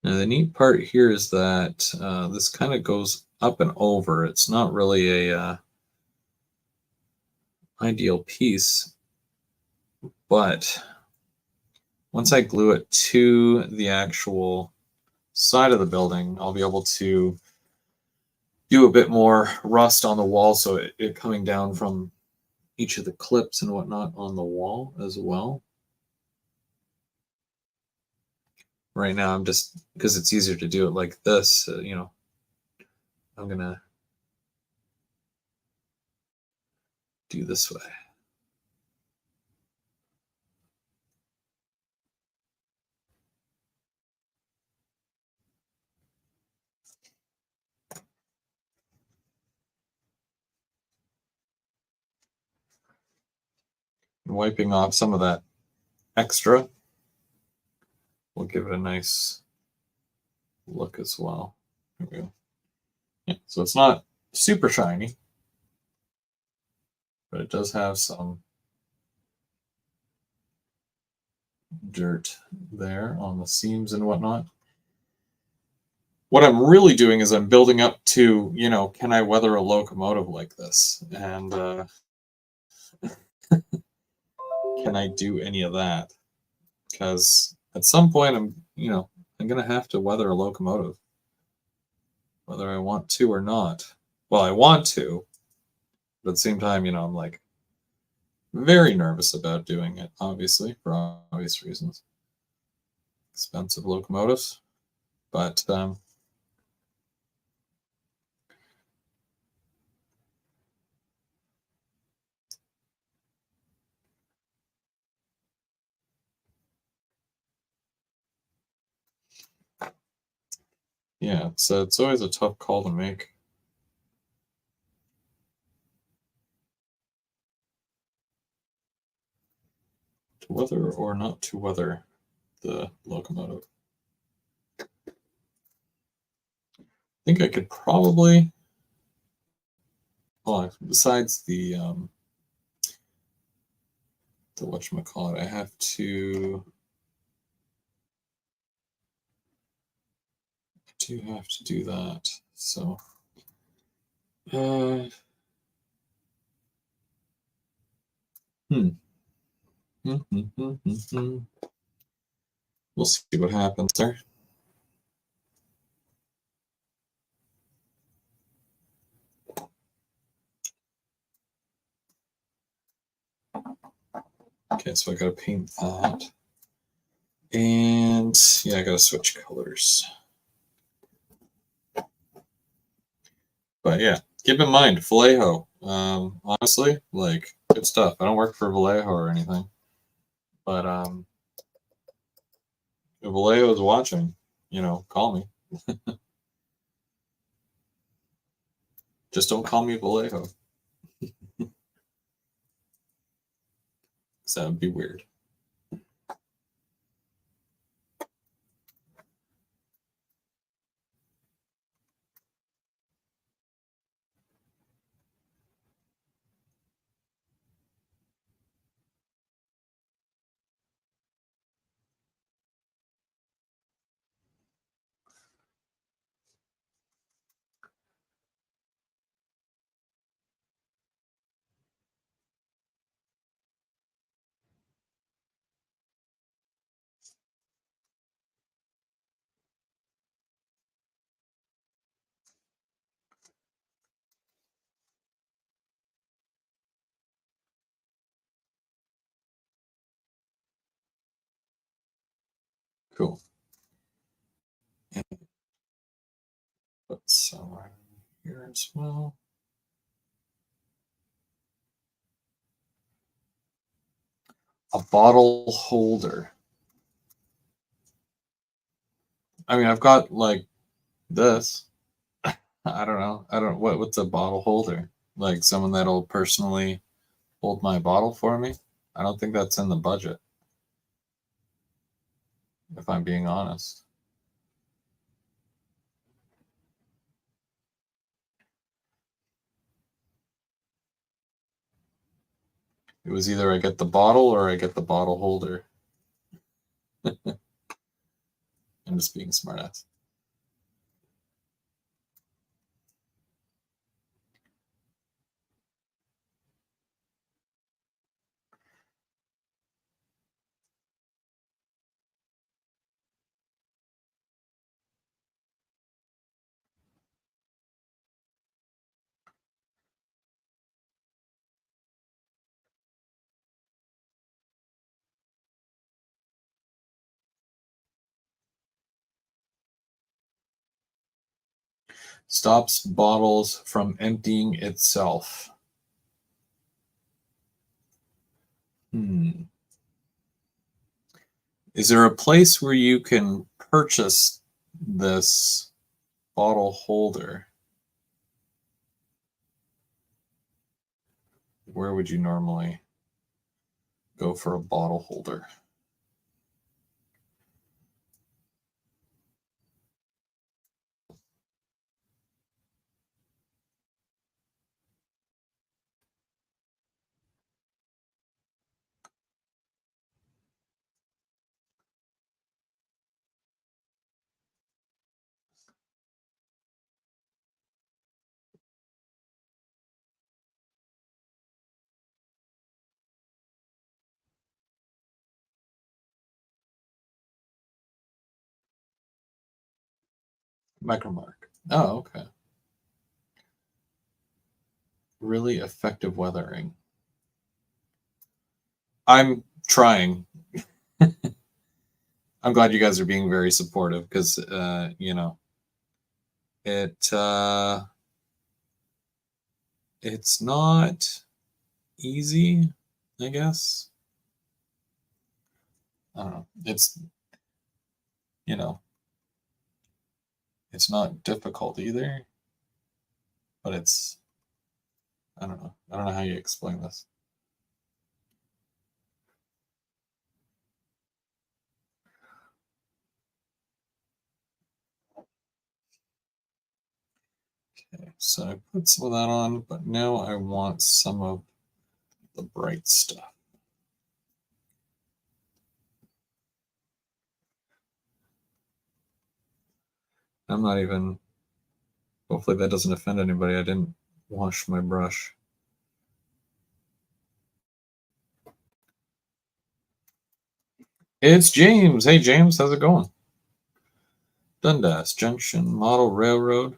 Now the neat part here is that this kind of goes up and over. It's not really a ideal piece, but once I glue it to the actual side of the building, I'll be able to do a bit more rust on the wall, so it coming down from each of the clips and whatnot on the wall as well. Right now, I'm just, because it's easier to do it like this, I'm gonna do this way. Wiping off some of that extra will give it a nice look as well. There we go. Yeah, so it's not super shiny, but it does have some dirt there on the seams and whatnot. What I'm really doing is I'm building up to, can I weather a locomotive like this? And can I do any of that? Because at some point I'm going to have to weather a locomotive, whether I want to or not. Well, I want to, but at the same time, I'm like very nervous about doing it, obviously, for obvious reasons. Expensive locomotives. But Yeah, it's always a tough call to make. To weather or not to weather the locomotive. I think I could probably, well, besides the whatchamacallit, I do have to do that. So, uh, hmm. We'll see what happens there. Okay, so I gotta paint that. And yeah, I gotta switch colors. But yeah, keep in mind, Vallejo. Honestly, like, good stuff. I don't work for Vallejo or anything. But if Vallejo is watching, call me. Just don't call me Vallejo. That would be weird. Cool. And put some right here as well. A bottle holder. I mean, I've got like this. I don't know. I don't what's a bottle holder? Like someone that'll personally hold my bottle for me? I don't think that's in the budget, if I'm being honest. It was either I get the bottle or I get the bottle holder. I'm just being smartass. Stops bottles from emptying itself. Hmm. Is there a place where you can purchase this bottle holder? Where would you normally go for a bottle holder? Micromark. Oh, okay. Really effective weathering. I'm trying. I'm glad you guys are being very supportive because, it it's not easy, I guess. I don't know. You know, It's not difficult either, but it's, I don't know. I don't know how you explain this. Okay, so I put some of that on, but now I want some of the bright stuff. I'm not even, hopefully that doesn't offend anybody. I didn't wash my brush. It's James. Hey, James, how's it going? Dundas Junction Model Railroad.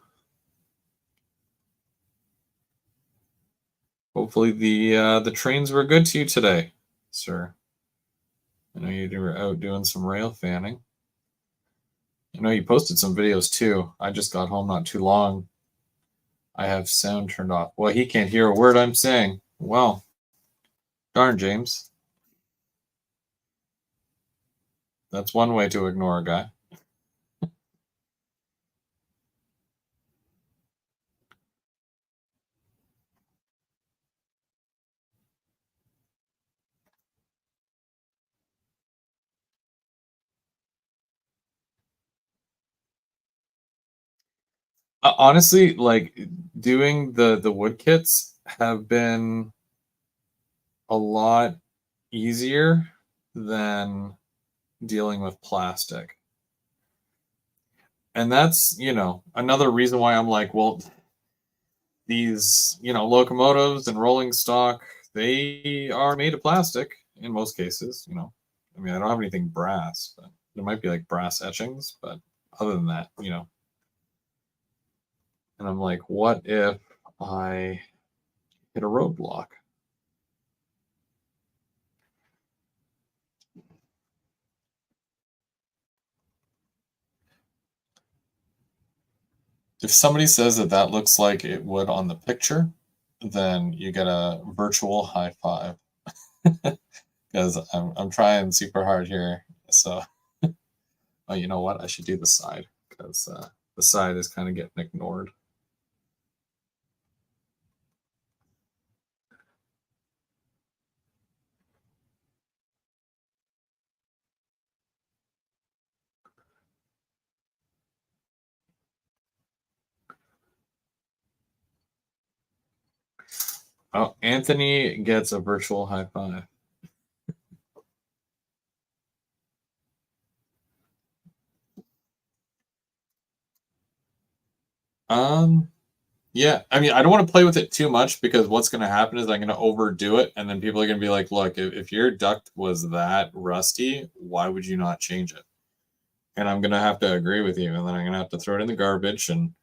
Hopefully the trains were good to you today, sir. I know you were out doing some rail fanning. I know you posted some videos too. I just got home not too long. I have sound turned off. Well, he can't hear a word I'm saying. Well, darn, James. That's one way to ignore a guy. Honestly, like doing the wood kits have been a lot easier than dealing with plastic. And that's, another reason why I'm like, well, these, locomotives and rolling stock, they are made of plastic in most cases. I mean, I don't have anything brass, but there might be like brass etchings, but other than that. And I'm like, what if I hit a roadblock? If somebody says that that looks like it would on the picture, then you get a virtual high five because I'm trying super hard here. So, oh, you know what? I should do the side because the side is kind of getting ignored. Oh, Anthony gets a virtual high five. Um, yeah, I mean, I don't want to play with it too much because what's going to happen is I'm going to overdo it, and then people are going to be like, "Look, if your duct was that rusty, why would you not change it?" And I'm going to have to agree with you, and then I'm going to have to throw it in the garbage and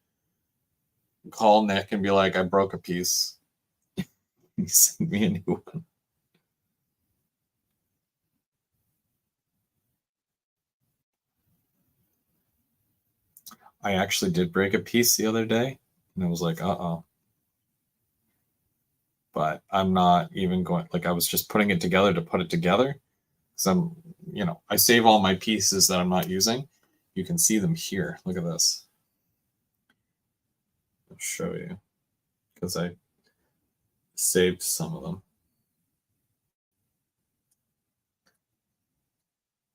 call Nick and be like, "I broke a piece. He sent me a new one." I actually did break a piece the other day, and I was like, "Uh-oh." But I'm not even going, like, I was just putting it together to put it together. So I save all my pieces that I'm not using. You can see them here. Look at this. I'll show you because I saved some of them.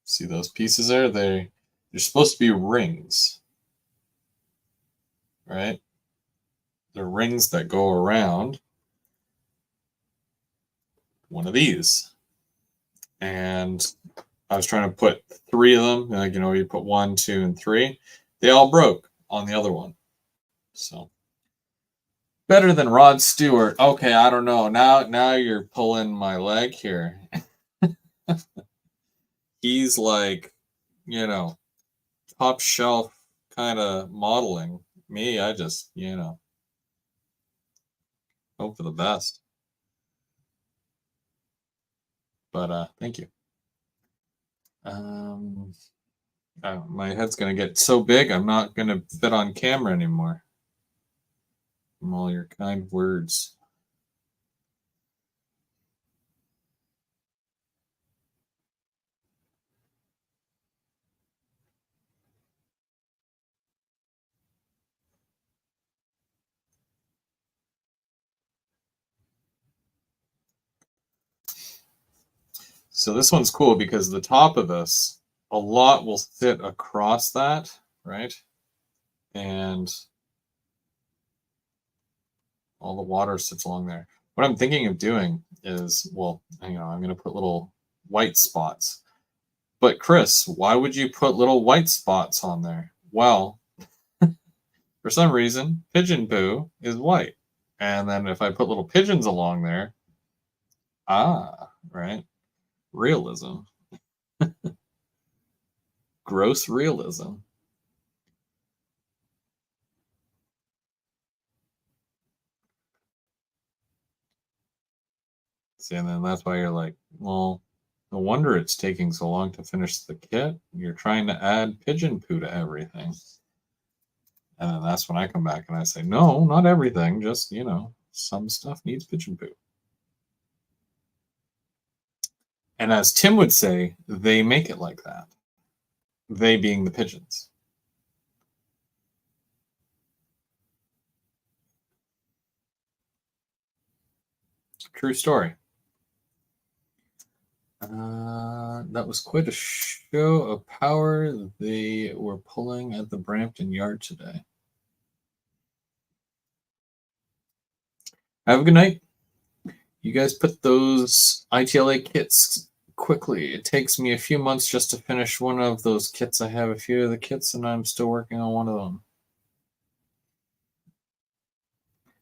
See those pieces there? They're supposed to be rings, right? They're rings that go around one of these. And I was trying to put three of them. Like, you put 1, 2, and 3. They all broke on the other one. So better than Rod Stewart. Okay, I don't know. Now you're pulling my leg here. He's like, you know, top shelf kind of modeling. Me, I just, hope for the best. But thank you. Um, my head's gonna get so big, I'm not gonna fit on camera anymore. From all your kind words. So this one's cool because the top of this, a lot will sit across that, right? And all the water sits along there. What I'm thinking of doing is, well, I'm going to put little white spots. But Chris, why would you put little white spots on there? Well, for some reason, pigeon poo is white. And then if I put little pigeons along there, right? Realism. Gross realism. See, and then that's why you're like, well, no wonder it's taking so long to finish the kit. You're trying to add pigeon poo to everything. And then that's when I come back and I say, no, not everything. Just, some stuff needs pigeon poo. And as Tim would say, they make it like that. They being the pigeons. True story. That was quite a show of power they were pulling at the Brampton Yard today. Have a good night. You guys put those ITLA kits quickly. It takes me a few months just to finish one of those kits. I have a few of the kits and I'm still working on one of them.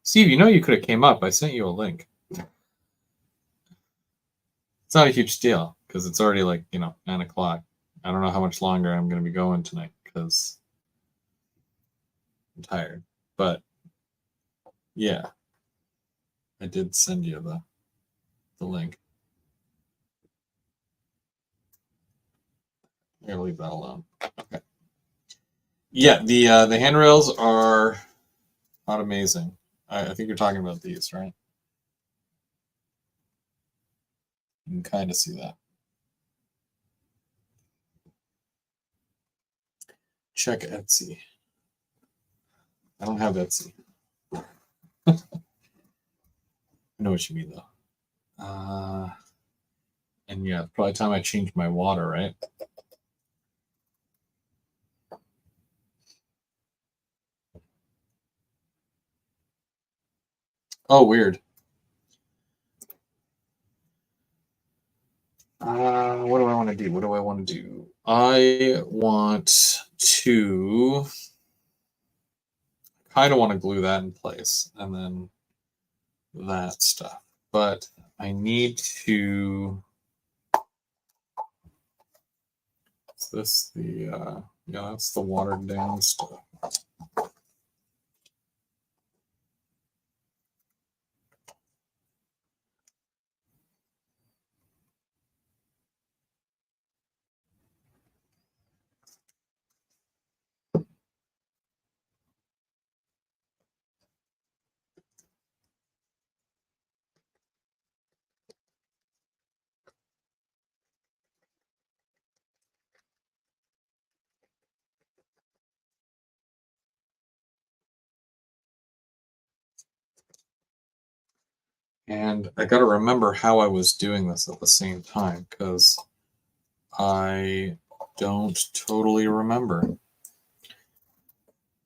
Steve, you could have came up. I sent you a link. It's not a huge deal because it's already 9 o'clock. I don't know how much longer I'm going to be going tonight because I'm tired. But yeah, I did send you the link. I'm going to leave that alone. Okay. Yeah, the handrails are not amazing. I think you're talking about these, right? You can kind of see that. Check Etsy. I don't have Etsy. I know what you mean, though. And yeah, probably time I change my water, right? Oh, weird. What do I want to do? I want to kind of want to glue that in place and then that stuff. But I need to, is this yeah, that's the watered down stuff. And I got to remember how I was doing this at the same time because I don't totally remember.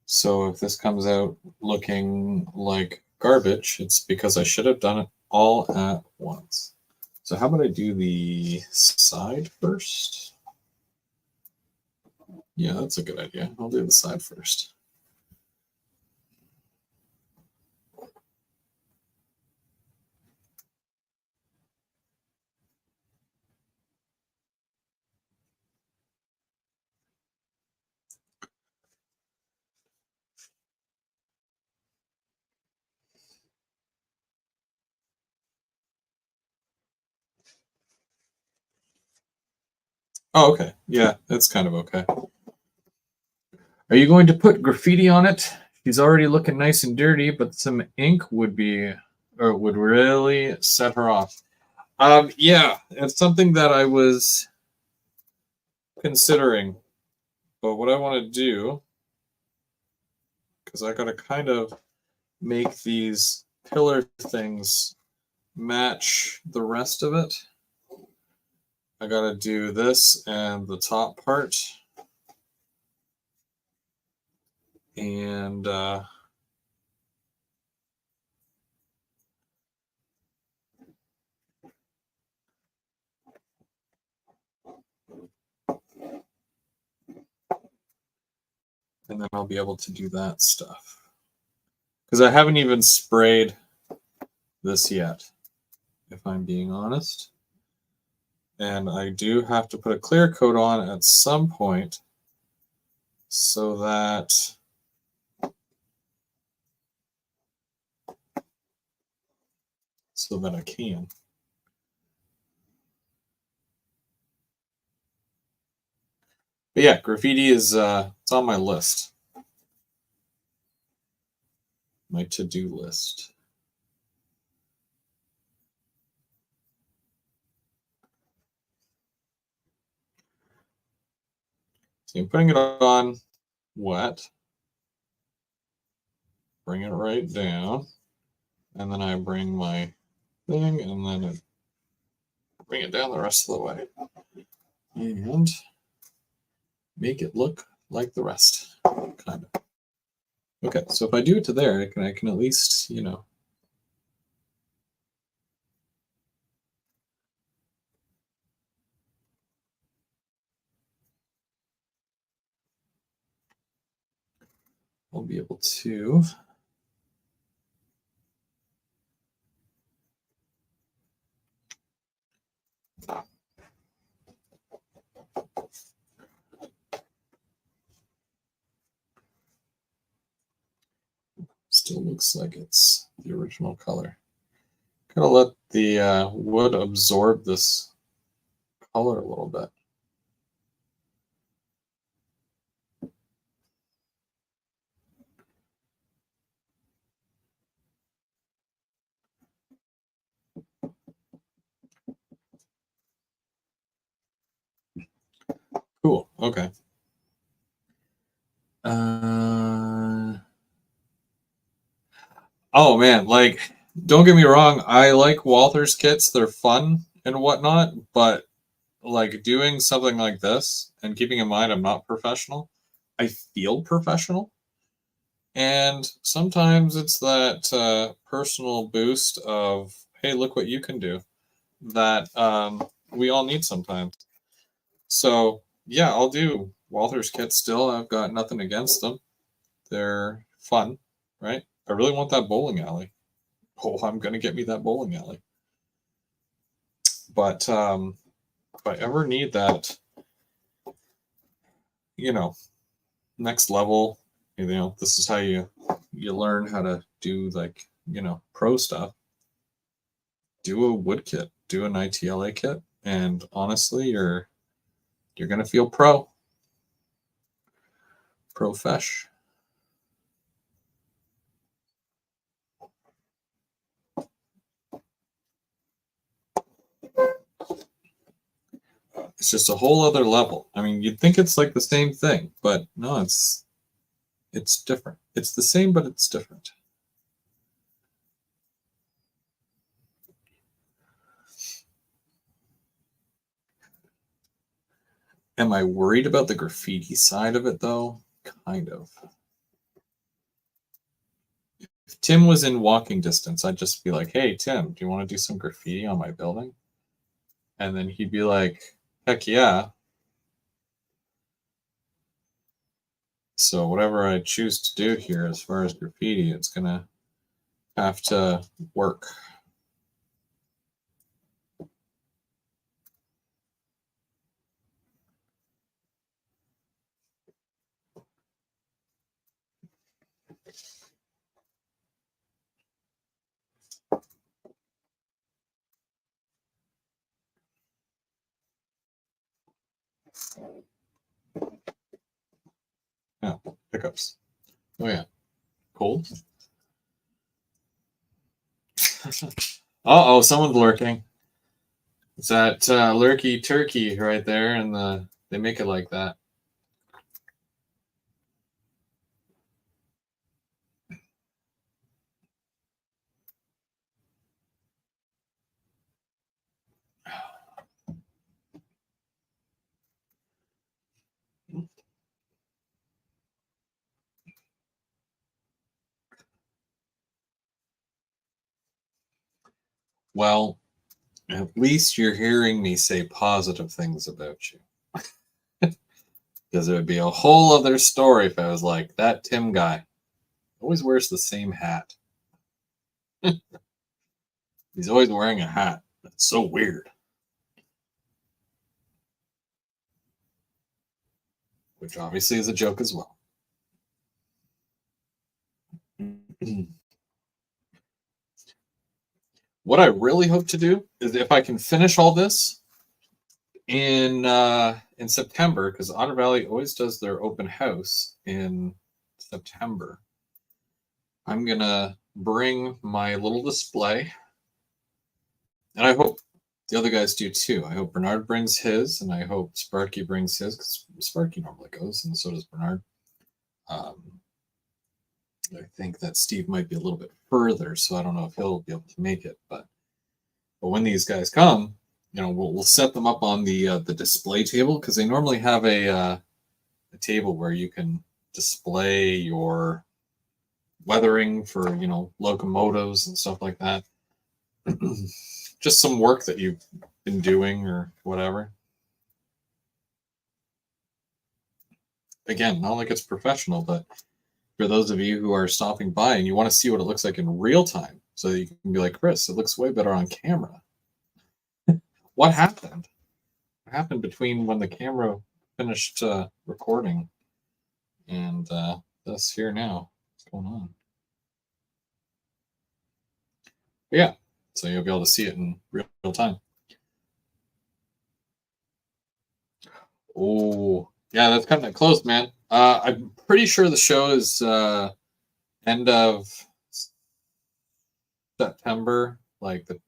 So if this comes out looking like garbage, it's because I should have done it all at once. So how about I do the side first? Yeah, that's a good idea. I'll do the side first. Oh, okay. Yeah, that's kind of okay. Are you going to put graffiti on it? She's already looking nice and dirty, but some ink would really set her off. Yeah, it's something that I was considering. But what I want to do, because I got to kind of make these pillar things match the rest of it. I gotta do this and the top part. And then I'll be able to do that stuff. Because I haven't even sprayed this yet, if I'm being honest. And I do have to put a clear coat on at some point so that I can. But yeah, graffiti is it's on my list. My to-do list. So I'm putting it on wet. Bring it right down. And then I bring my thing and then bring it down the rest of the way. And make it look like the rest, kind of. Okay, so if I do it to there, I can at least, you know. I'll be able to still looks like it's the original color. Gotta let the wood absorb this color a little bit. Cool. Okay. Oh man, like don't get me wrong, I like Walther's kits. They're fun and whatnot, but like doing something like this and keeping in mind I'm not professional, I feel professional. And sometimes it's that personal boost of, hey, look what you can do that we all need sometimes. So, yeah, I'll do Walther's kits still. I've got nothing against them. They're fun, right? I really want that bowling alley. Oh, I'm going to get me that bowling alley. But if I ever need that, you know, next level, you know, this is how you learn how to do like, you know, pro stuff. Do a wood kit, do an ITLA kit, and honestly, you're gonna feel profesh. It's just a whole other level. I mean, you'd think it's like the same thing, but no, it's different. It's the same, but it's different. Am I worried about the graffiti side of it though? Kind of. If Tim was in walking distance, I'd just be like, "Hey, Tim, do you want to do some graffiti on my building?" And then he'd be like, "Heck yeah." So whatever I choose to do here as far as graffiti, it's gonna have to work. Yeah, pickups. Oh yeah, cold. Uh-oh, someone's lurking. It's that lurky turkey right there, and they make it like that. Well, at least you're hearing me say positive things about you. Because it would be a whole other story if I was like, that Tim guy always wears the same hat. He's always wearing a hat. That's so weird. Which obviously is a joke as well. What I really hope to do is if I can finish all this in September, because Otter Valley always does their open house in September. I'm gonna bring my little display, and I hope the other guys do too. I hope Bernard brings his, and I hope Sparky brings his, because Sparky normally goes, and so does Bernard. I think that Steve might be a little bit further, so I don't know if he'll be able to make it. But when these guys come, we'll set them up on the display table, because they normally have a table where you can display your weathering for locomotives and stuff like that. Just some work that you've been doing or whatever. Again, not like it's professional, but for those of you who are stopping by and you want to see what it looks like in real time, so you can be like, Chris, it looks way better on camera. What happened? What happened between when the camera finished recording and this here now? What's going on? But yeah, so you'll be able to see it in real time. Oh, yeah, that's kind of close, man. I'm pretty sure the show is end of September, I think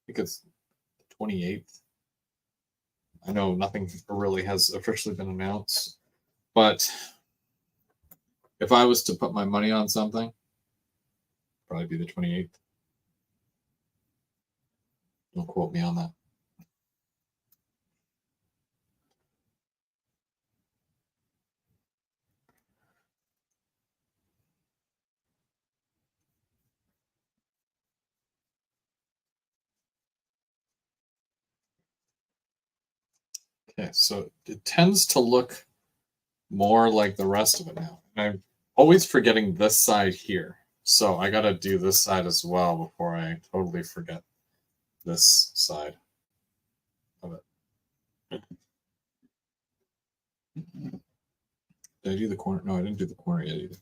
it's the 28th. I know nothing really has officially been announced, but if I was to put my money on something, probably be the 28th. Don't quote me on that. Okay, so it tends to look more like the rest of it now. And I'm always forgetting this side here. So I got to do this side as well before I totally forget this side of it. Did I do the corner? No, I didn't do the corner yet either.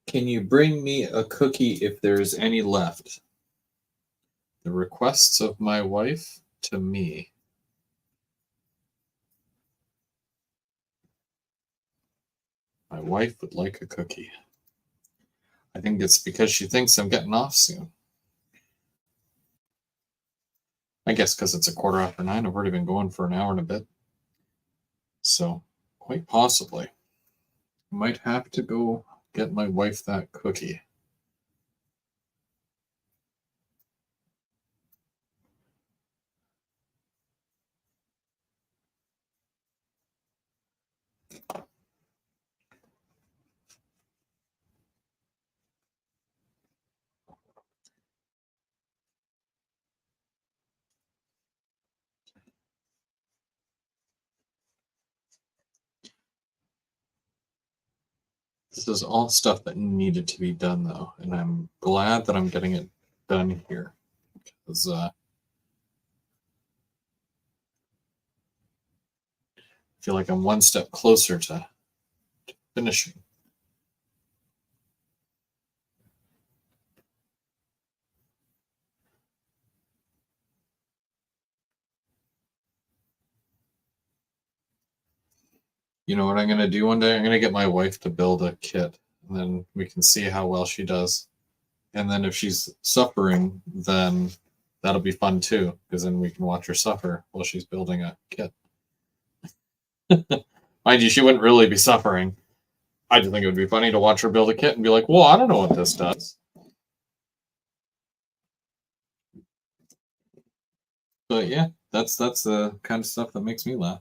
Can you bring me a cookie if there's any left? The requests of my wife to me. My wife would like a cookie. I think it's because she thinks I'm getting off soon. I guess because it's 9:15. I've already been going for an hour and a bit. So, quite possibly, I might have to go get my wife that cookie. This is all stuff that needed to be done, though, and I'm glad that I'm getting it done here. Because I feel like I'm one step closer to finishing. You know what I'm going to do one day? I'm going to get my wife to build a kit, and then we can see how well she does. And then if she's suffering, then that'll be fun too, because then we can watch her suffer while she's building a kit. Mind you, she wouldn't really be suffering. I just think it would be funny to watch her build a kit and be like, well, I don't know what this does. But yeah, that's the kind of stuff that makes me laugh.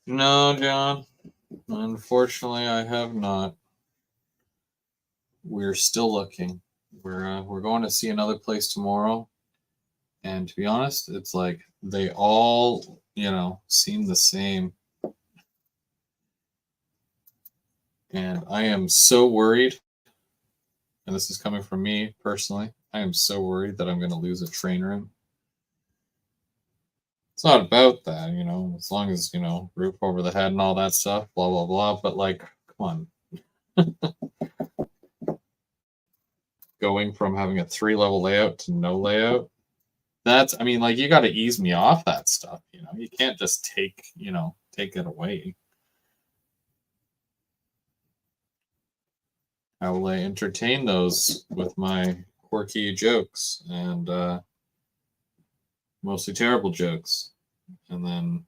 No, John. Unfortunately, I have not. We're still looking. We're going to see another place tomorrow, and to be honest, it's like they all seem the same, and I am so worried. And this is coming from me personally. I am so worried that I'm going to lose a train room. It's not about that, as long as roof over the head and all that stuff, blah blah blah. But like, come on, going from having a 3-level layout to no layout. I mean, like, you got to ease me off that stuff. You can't just take it away. How will I entertain those with my quirky jokes and mostly terrible jokes? And then,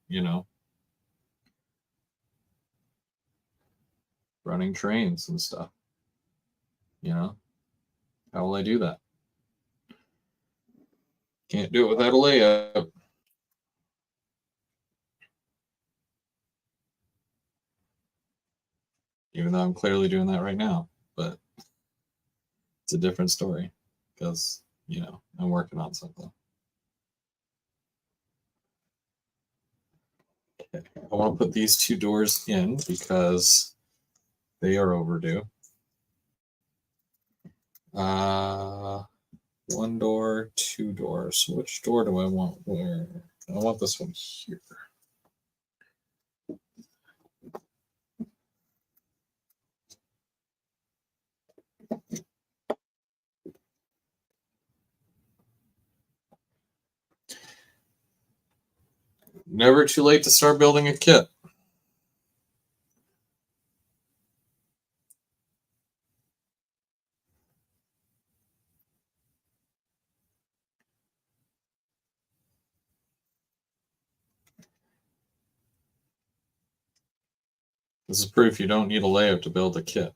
running trains and stuff. How will I do that? Can't do it without a layout. Even though I'm clearly doing that right now. But it's a different story because, I'm working on something. Okay. I want to put these 2 doors in because they are overdue. 1 door, 2 doors. So which door do I want where? I want this one here. Never too late to start building a kit. This is proof you don't need a layout to build a kit.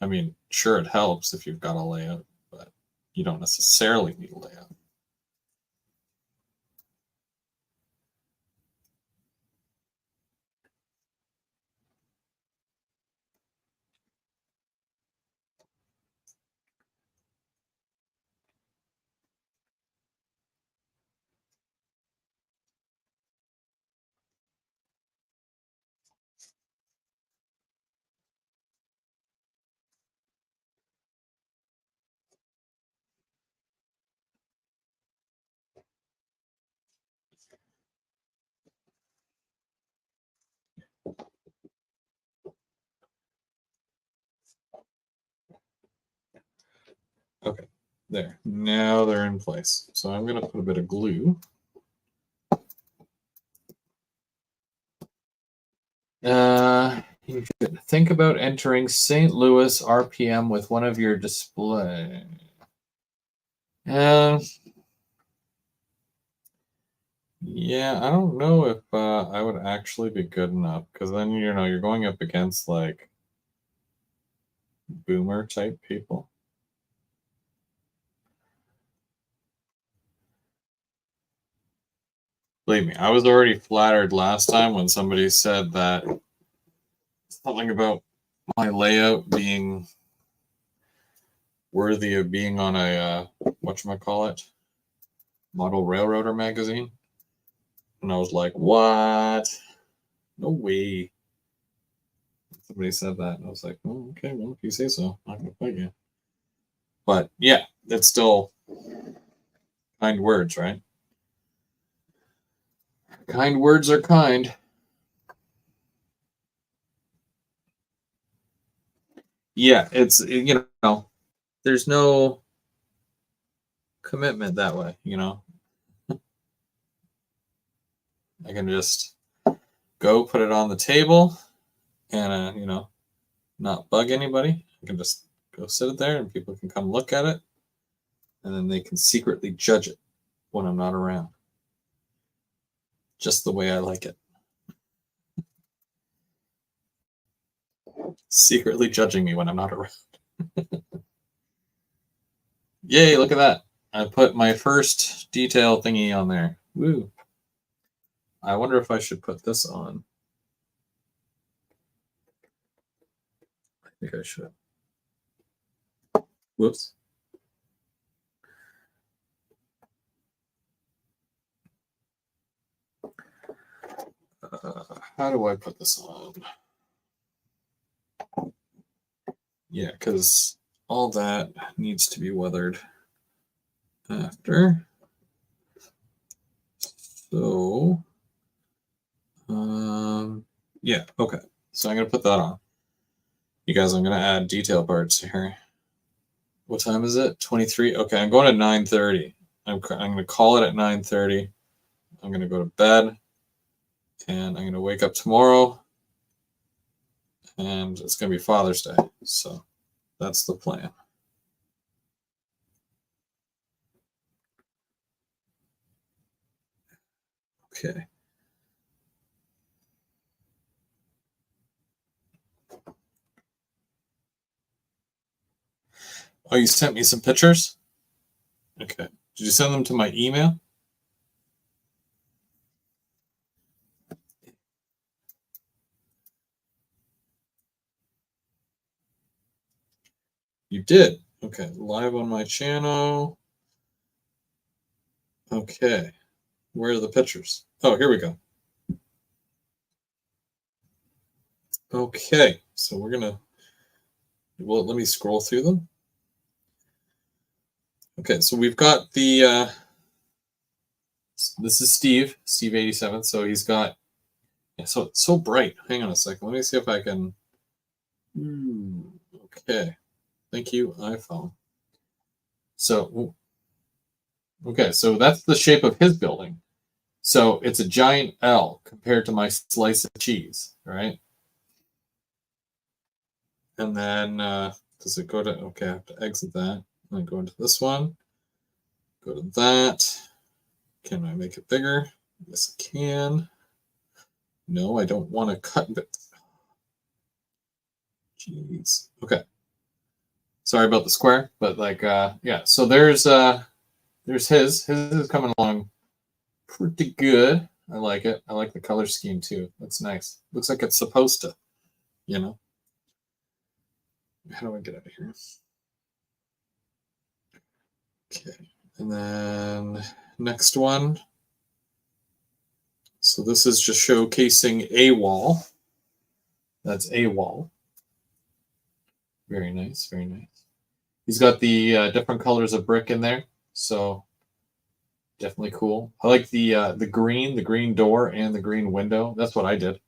I mean, sure, it helps if you've got a layout, but you don't necessarily need a layout. Okay, there. Now they're in place. So I'm going to put a bit of glue. You should think about entering St. Louis RPM with one of your display. Yeah, I don't know if I would actually be good enough because then you're going up against like boomer type people. Believe me, I was already flattered last time when somebody said that something about my layout being worthy of being on a whatchamacallit, model railroader magazine. And I was like, what? No way. Somebody said that. And I was like, oh, okay, well, if you say so, I'm not going to fight you. But yeah, it's still kind words, right? Kind words are kind. Yeah, it's, there's no commitment that way, I can just go put it on the table and, not bug anybody. I can just go sit it there and people can come look at it and then they can secretly judge it when I'm not around. Just the way I like it. Secretly judging me when I'm not around. Yay, look at that. I put my first detail thingy on there. Woo. I wonder if I should put this on. I think I should. Whoops. How do I put this on? Yeah, because all that needs to be weathered after. So, yeah, okay. So I'm going to put that on. You guys, I'm going to add detail parts here. What time is it? 23? Okay, I'm going at 9:30. I'm going to call it at 9:30. I'm going to go to bed. And I'm going to wake up tomorrow. And it's going to be Father's Day. So that's the plan. Okay. Oh, you sent me some pictures? Okay. Did you send them to my email? You did. Okay. Live on my channel. Okay. Where are the pictures? Oh, here we go. Okay. So we're going to, well, let me scroll through them. Okay. So we've got the, this is Steve 87. So he's got, yeah, so it's so bright. Hang on a second. Let me see if I can. Okay. Thank you, iPhone. So, okay. So that's the shape of his building. So it's a giant L compared to my slice of cheese, right? And then does it go to, okay, I have to exit that. And then go into this one. Go to that. Can I make it bigger? Yes, I can. No, I don't want to cut it. Jeez. Okay. Sorry about the square, but like, yeah. So there's his. His is coming along pretty good. I like it. I like the color scheme too. That's nice. Looks like it's supposed to, you know. How do I get out of here? Okay. And then next one. So this is just showcasing a wall. That's a wall. Very nice. Very nice. He's got the different colors of brick in there. So definitely cool. I like the green door and the green window. That's what I did.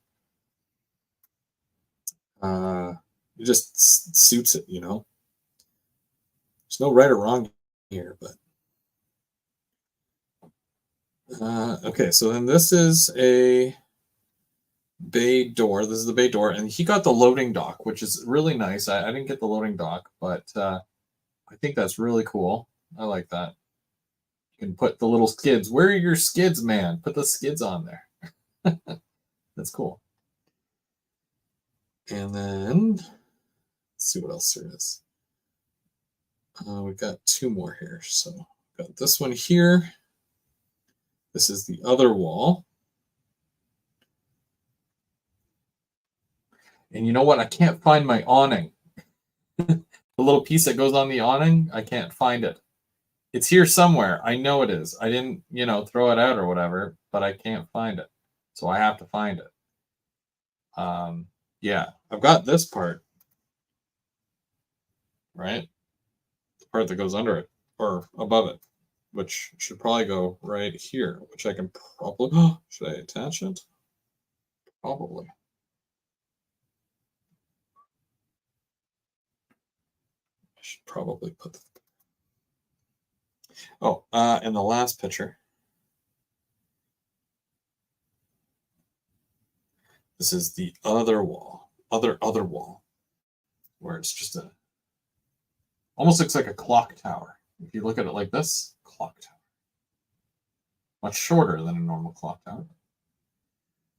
It just suits it, you know. There's no right or wrong here, but okay. So then this is a bay door. This is the bay door, and he got the loading dock, which is really nice. I didn't get the loading dock, but I think that's really cool. I like that. You can put the little skids. Where are your skids, man? Put the skids on there. That's cool. And then let's see what else there is. We've got two more here. So got this one here. This is the other wall. And you know what? I can't find my awning. The little piece that goes on the awning, I can't find it. It's here somewhere. I know it is. I didn't, throw it out or whatever, but I can't find it. So I have to find it. Yeah, I've got this part, right? the part that goes under it or above it, which should probably go right here, which I can probably, should I attach it? Probably. I should probably put the, and the last picture. This is the other wall, other wall, where it's just almost looks like a clock tower. If you look at it like this, clock tower. Much shorter than a normal clock tower.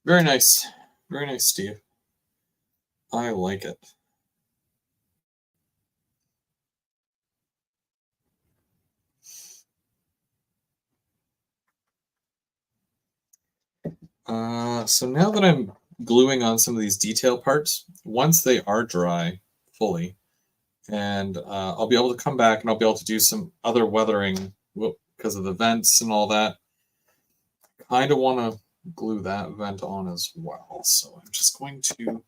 Very nice, Steve. I like it. So now that I'm gluing on some of these detail parts, once they are dry fully, and I'll be able to come back and I'll be able to do some other weathering because of the vents and all that. Kind of want to glue that vent on as well. So I'm just going to,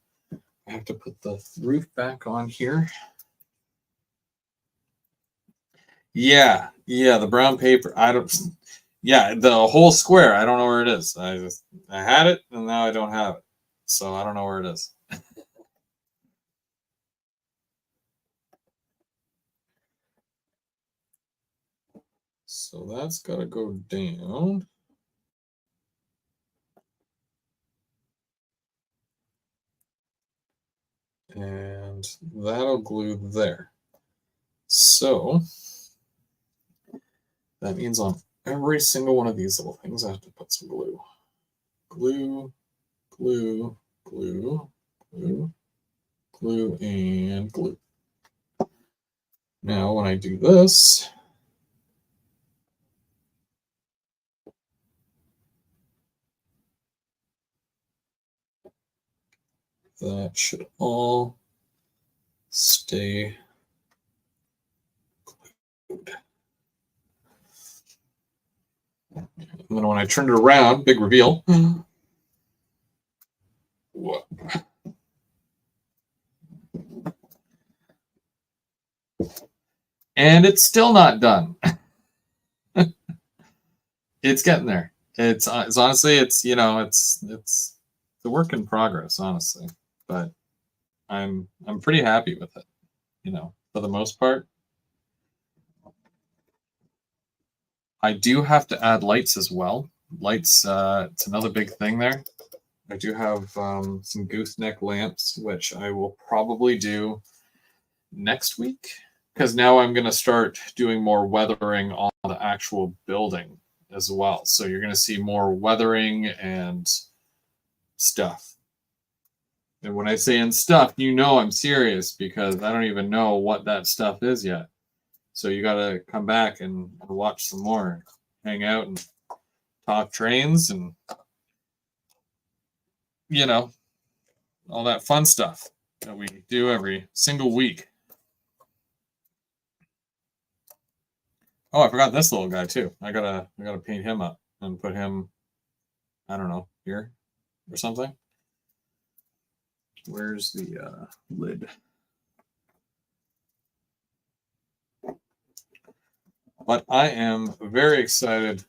I have to put the roof back on here. Yeah, the brown paper. Yeah, the whole square. I don't know where it is. I had it and now I don't have it. So I don't know where it is. So that's got to go down. And that'll glue there. So that means on every single one of these little things, I have to put some glue. Glue, glue, glue, glue, glue, and glue. Now, when I do this, that should all stay glued. And then when I turn it around, big reveal. Whoa. And it's still not done. It's getting there. It's honestly, it's a work in progress, honestly. But I'm pretty happy with it, for the most part. I do have to add lights as well. Lights, it's another big thing there. I do have some gooseneck lamps, which I will probably do next week, because now I'm going to start doing more weathering on the actual building as well. So you're going to see more weathering and stuff. And when I say in stuff, I'm serious, because I don't even know what that stuff is yet. So you got to come back and watch some more, hang out and talk trains and, all that fun stuff that we do every single week. Oh, I forgot this little guy too. I gotta paint him up and put him, I don't know, here or something. Where's the lid? But I am very excited.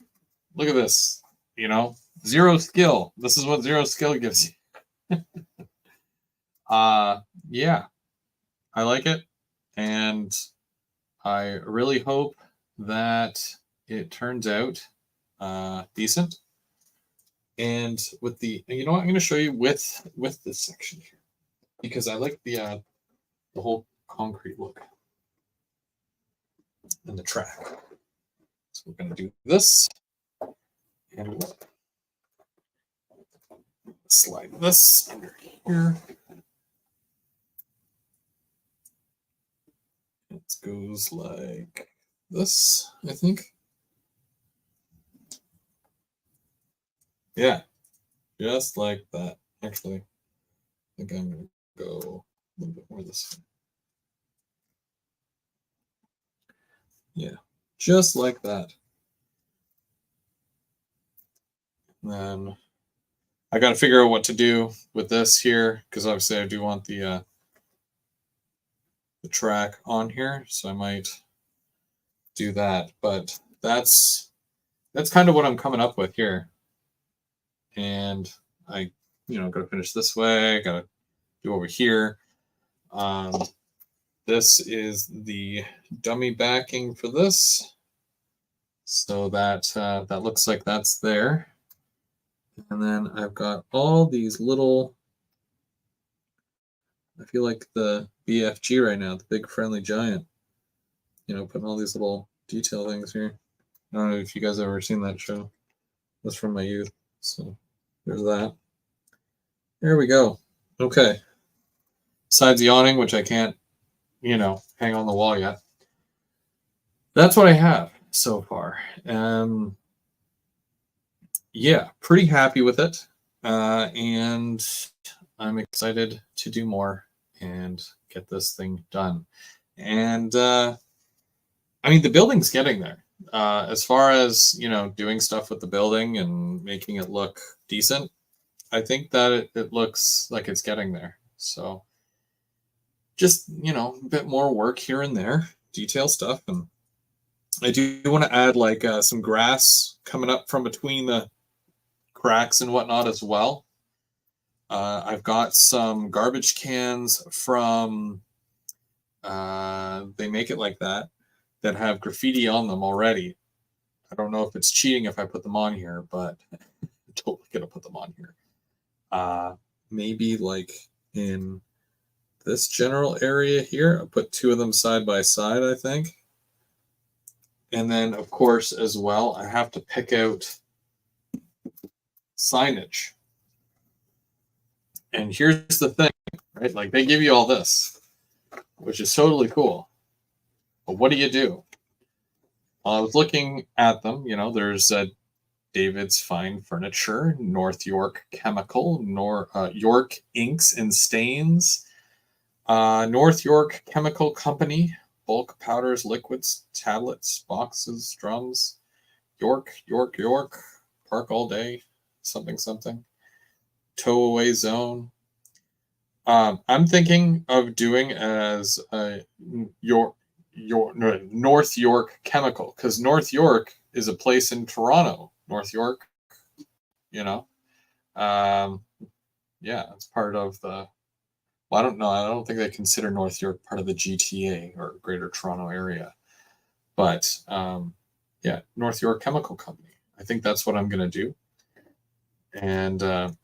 Look at this, zero skill. This is what zero skill gives you. Yeah, I like it. And I really hope that it turns out decent. And with the, I'm going to show you with this section here, because I like the whole concrete look and the track. So we're going to do this, and we'll slide this under here. It goes like this, I think. Yeah, just like that. Actually, I think I'm going to go a little bit more this way. Yeah, just like that. And then I got to figure out what to do with this here, because obviously I do want the track on here, so I might do that. But that's kind of what I'm coming up with here. And I, got to finish this way. Got to do over here. This is the dummy backing for this. So that that looks like that's there. And then I've got all these little, I feel like the BFG right now, the big friendly giant, putting all these little detail things here. I don't know if you guys have ever seen that show. That's from my youth. So there's that. There we go. Okay. Besides the awning, which I can't, hang on the wall yet. That's what I have so far. Yeah, pretty happy with it. And I'm excited to do more and get this thing done. And I mean, the building's getting there. As far as, doing stuff with the building and making it look decent, I think that it looks like it's getting there. So just, a bit more work here and there, detail stuff. And I do want to add like some grass coming up from between the cracks and whatnot as well. I've got some garbage cans from, they make it like that have graffiti on them already. I don't know if it's cheating if I put them on here, but I'm totally going to put them on here. Maybe like in this general area here, I'll put 2 of them side by side, I think. And then, of course, as well, I have to pick out signage. And here's the thing, right? Like they give you all this, which is totally cool. But what do you do? Well, I was looking at them, there's David's Fine Furniture, North York Chemical, York Inks and Stains, North York Chemical Company, bulk powders, liquids, tablets, boxes, drums, York, Park All Day, something. Tow Away Zone. I'm thinking of doing as North York Chemical, because North York is a place in Toronto. North York, yeah, it's part of the. Well, I don't know. I don't think they consider North York part of the GTA or Greater Toronto Area, but yeah, North York Chemical Company. I think that's what I'm going to do. And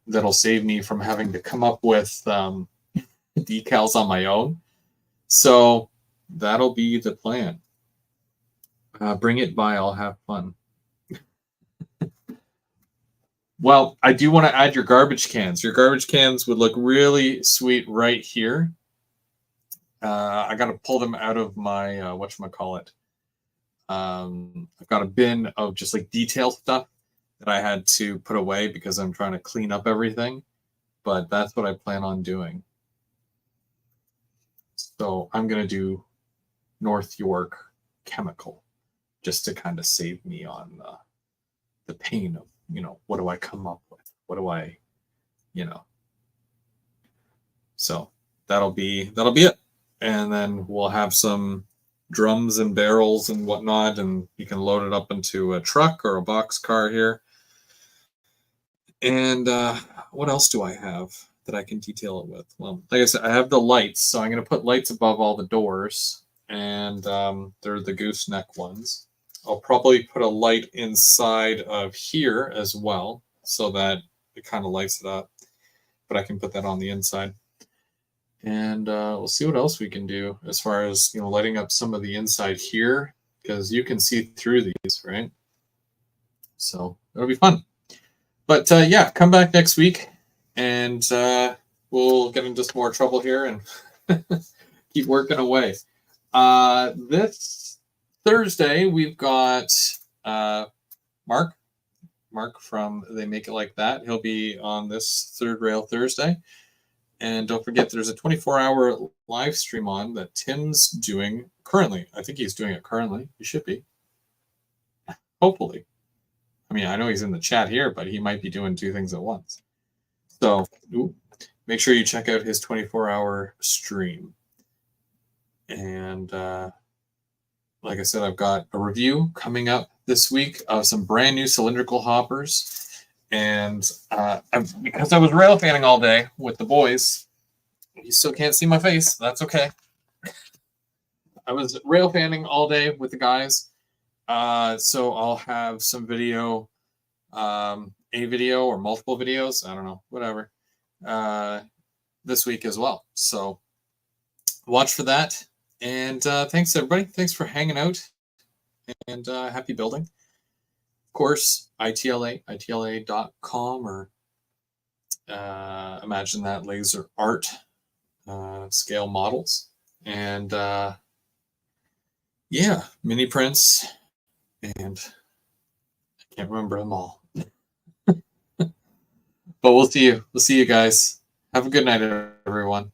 that'll save me from having to come up with decals on my own. So that'll be the plan. Bring it by, I'll have fun. Well, I do want to add your garbage cans. Your garbage cans would look really sweet right here. I got to pull them out of my, whatchamacallit. I've got a bin of just like detail stuff that I had to put away because I'm trying to clean up everything. But that's what I plan on doing. So I'm going to do North York Chemical just to kind of save me on the pain of, what do I come up with? What do I, So that'll be it. And then we'll have some drums and barrels and whatnot, and you can load it up into a truck or a box car here. And what else do I have that I can detail it with? Well, like I said, I have the lights, so I'm going to put lights above all the doors, and they're the gooseneck ones. I'll probably put a light inside of here as well, so that it kind of lights it up, but I can put that on the inside. And we'll see what else we can do as far as, lighting up some of the inside here, because you can see through these, right? So it'll be fun. But yeah, come back next week, and we'll get into some more trouble here and keep working away. This Thursday, we've got Mark from They Make It Like That. He'll be on this Third Rail Thursday. And don't forget, there's a 24-hour live stream on that Tim's doing currently. I think he's doing it currently. He should be. Hopefully. I mean, I know he's in the chat here, but he might be doing 2 things at once. So make sure you check out his 24-hour stream. And like I said, I've got a review coming up this week of some brand new cylindrical hoppers. And because I was rail fanning all day with the boys, you still can't see my face. That's okay. I was rail fanning all day with the guys. So I'll have some video, a video or multiple videos. I don't know, whatever, this week as well. So watch for that. And thanks, everybody. Thanks for hanging out. And happy building. Of course, ITLA, ITLA.com, or Imagine That Laser Art scale models. And yeah, mini prints. And I can't remember them all. But we'll see you. We'll see you guys. Have a good night, everyone.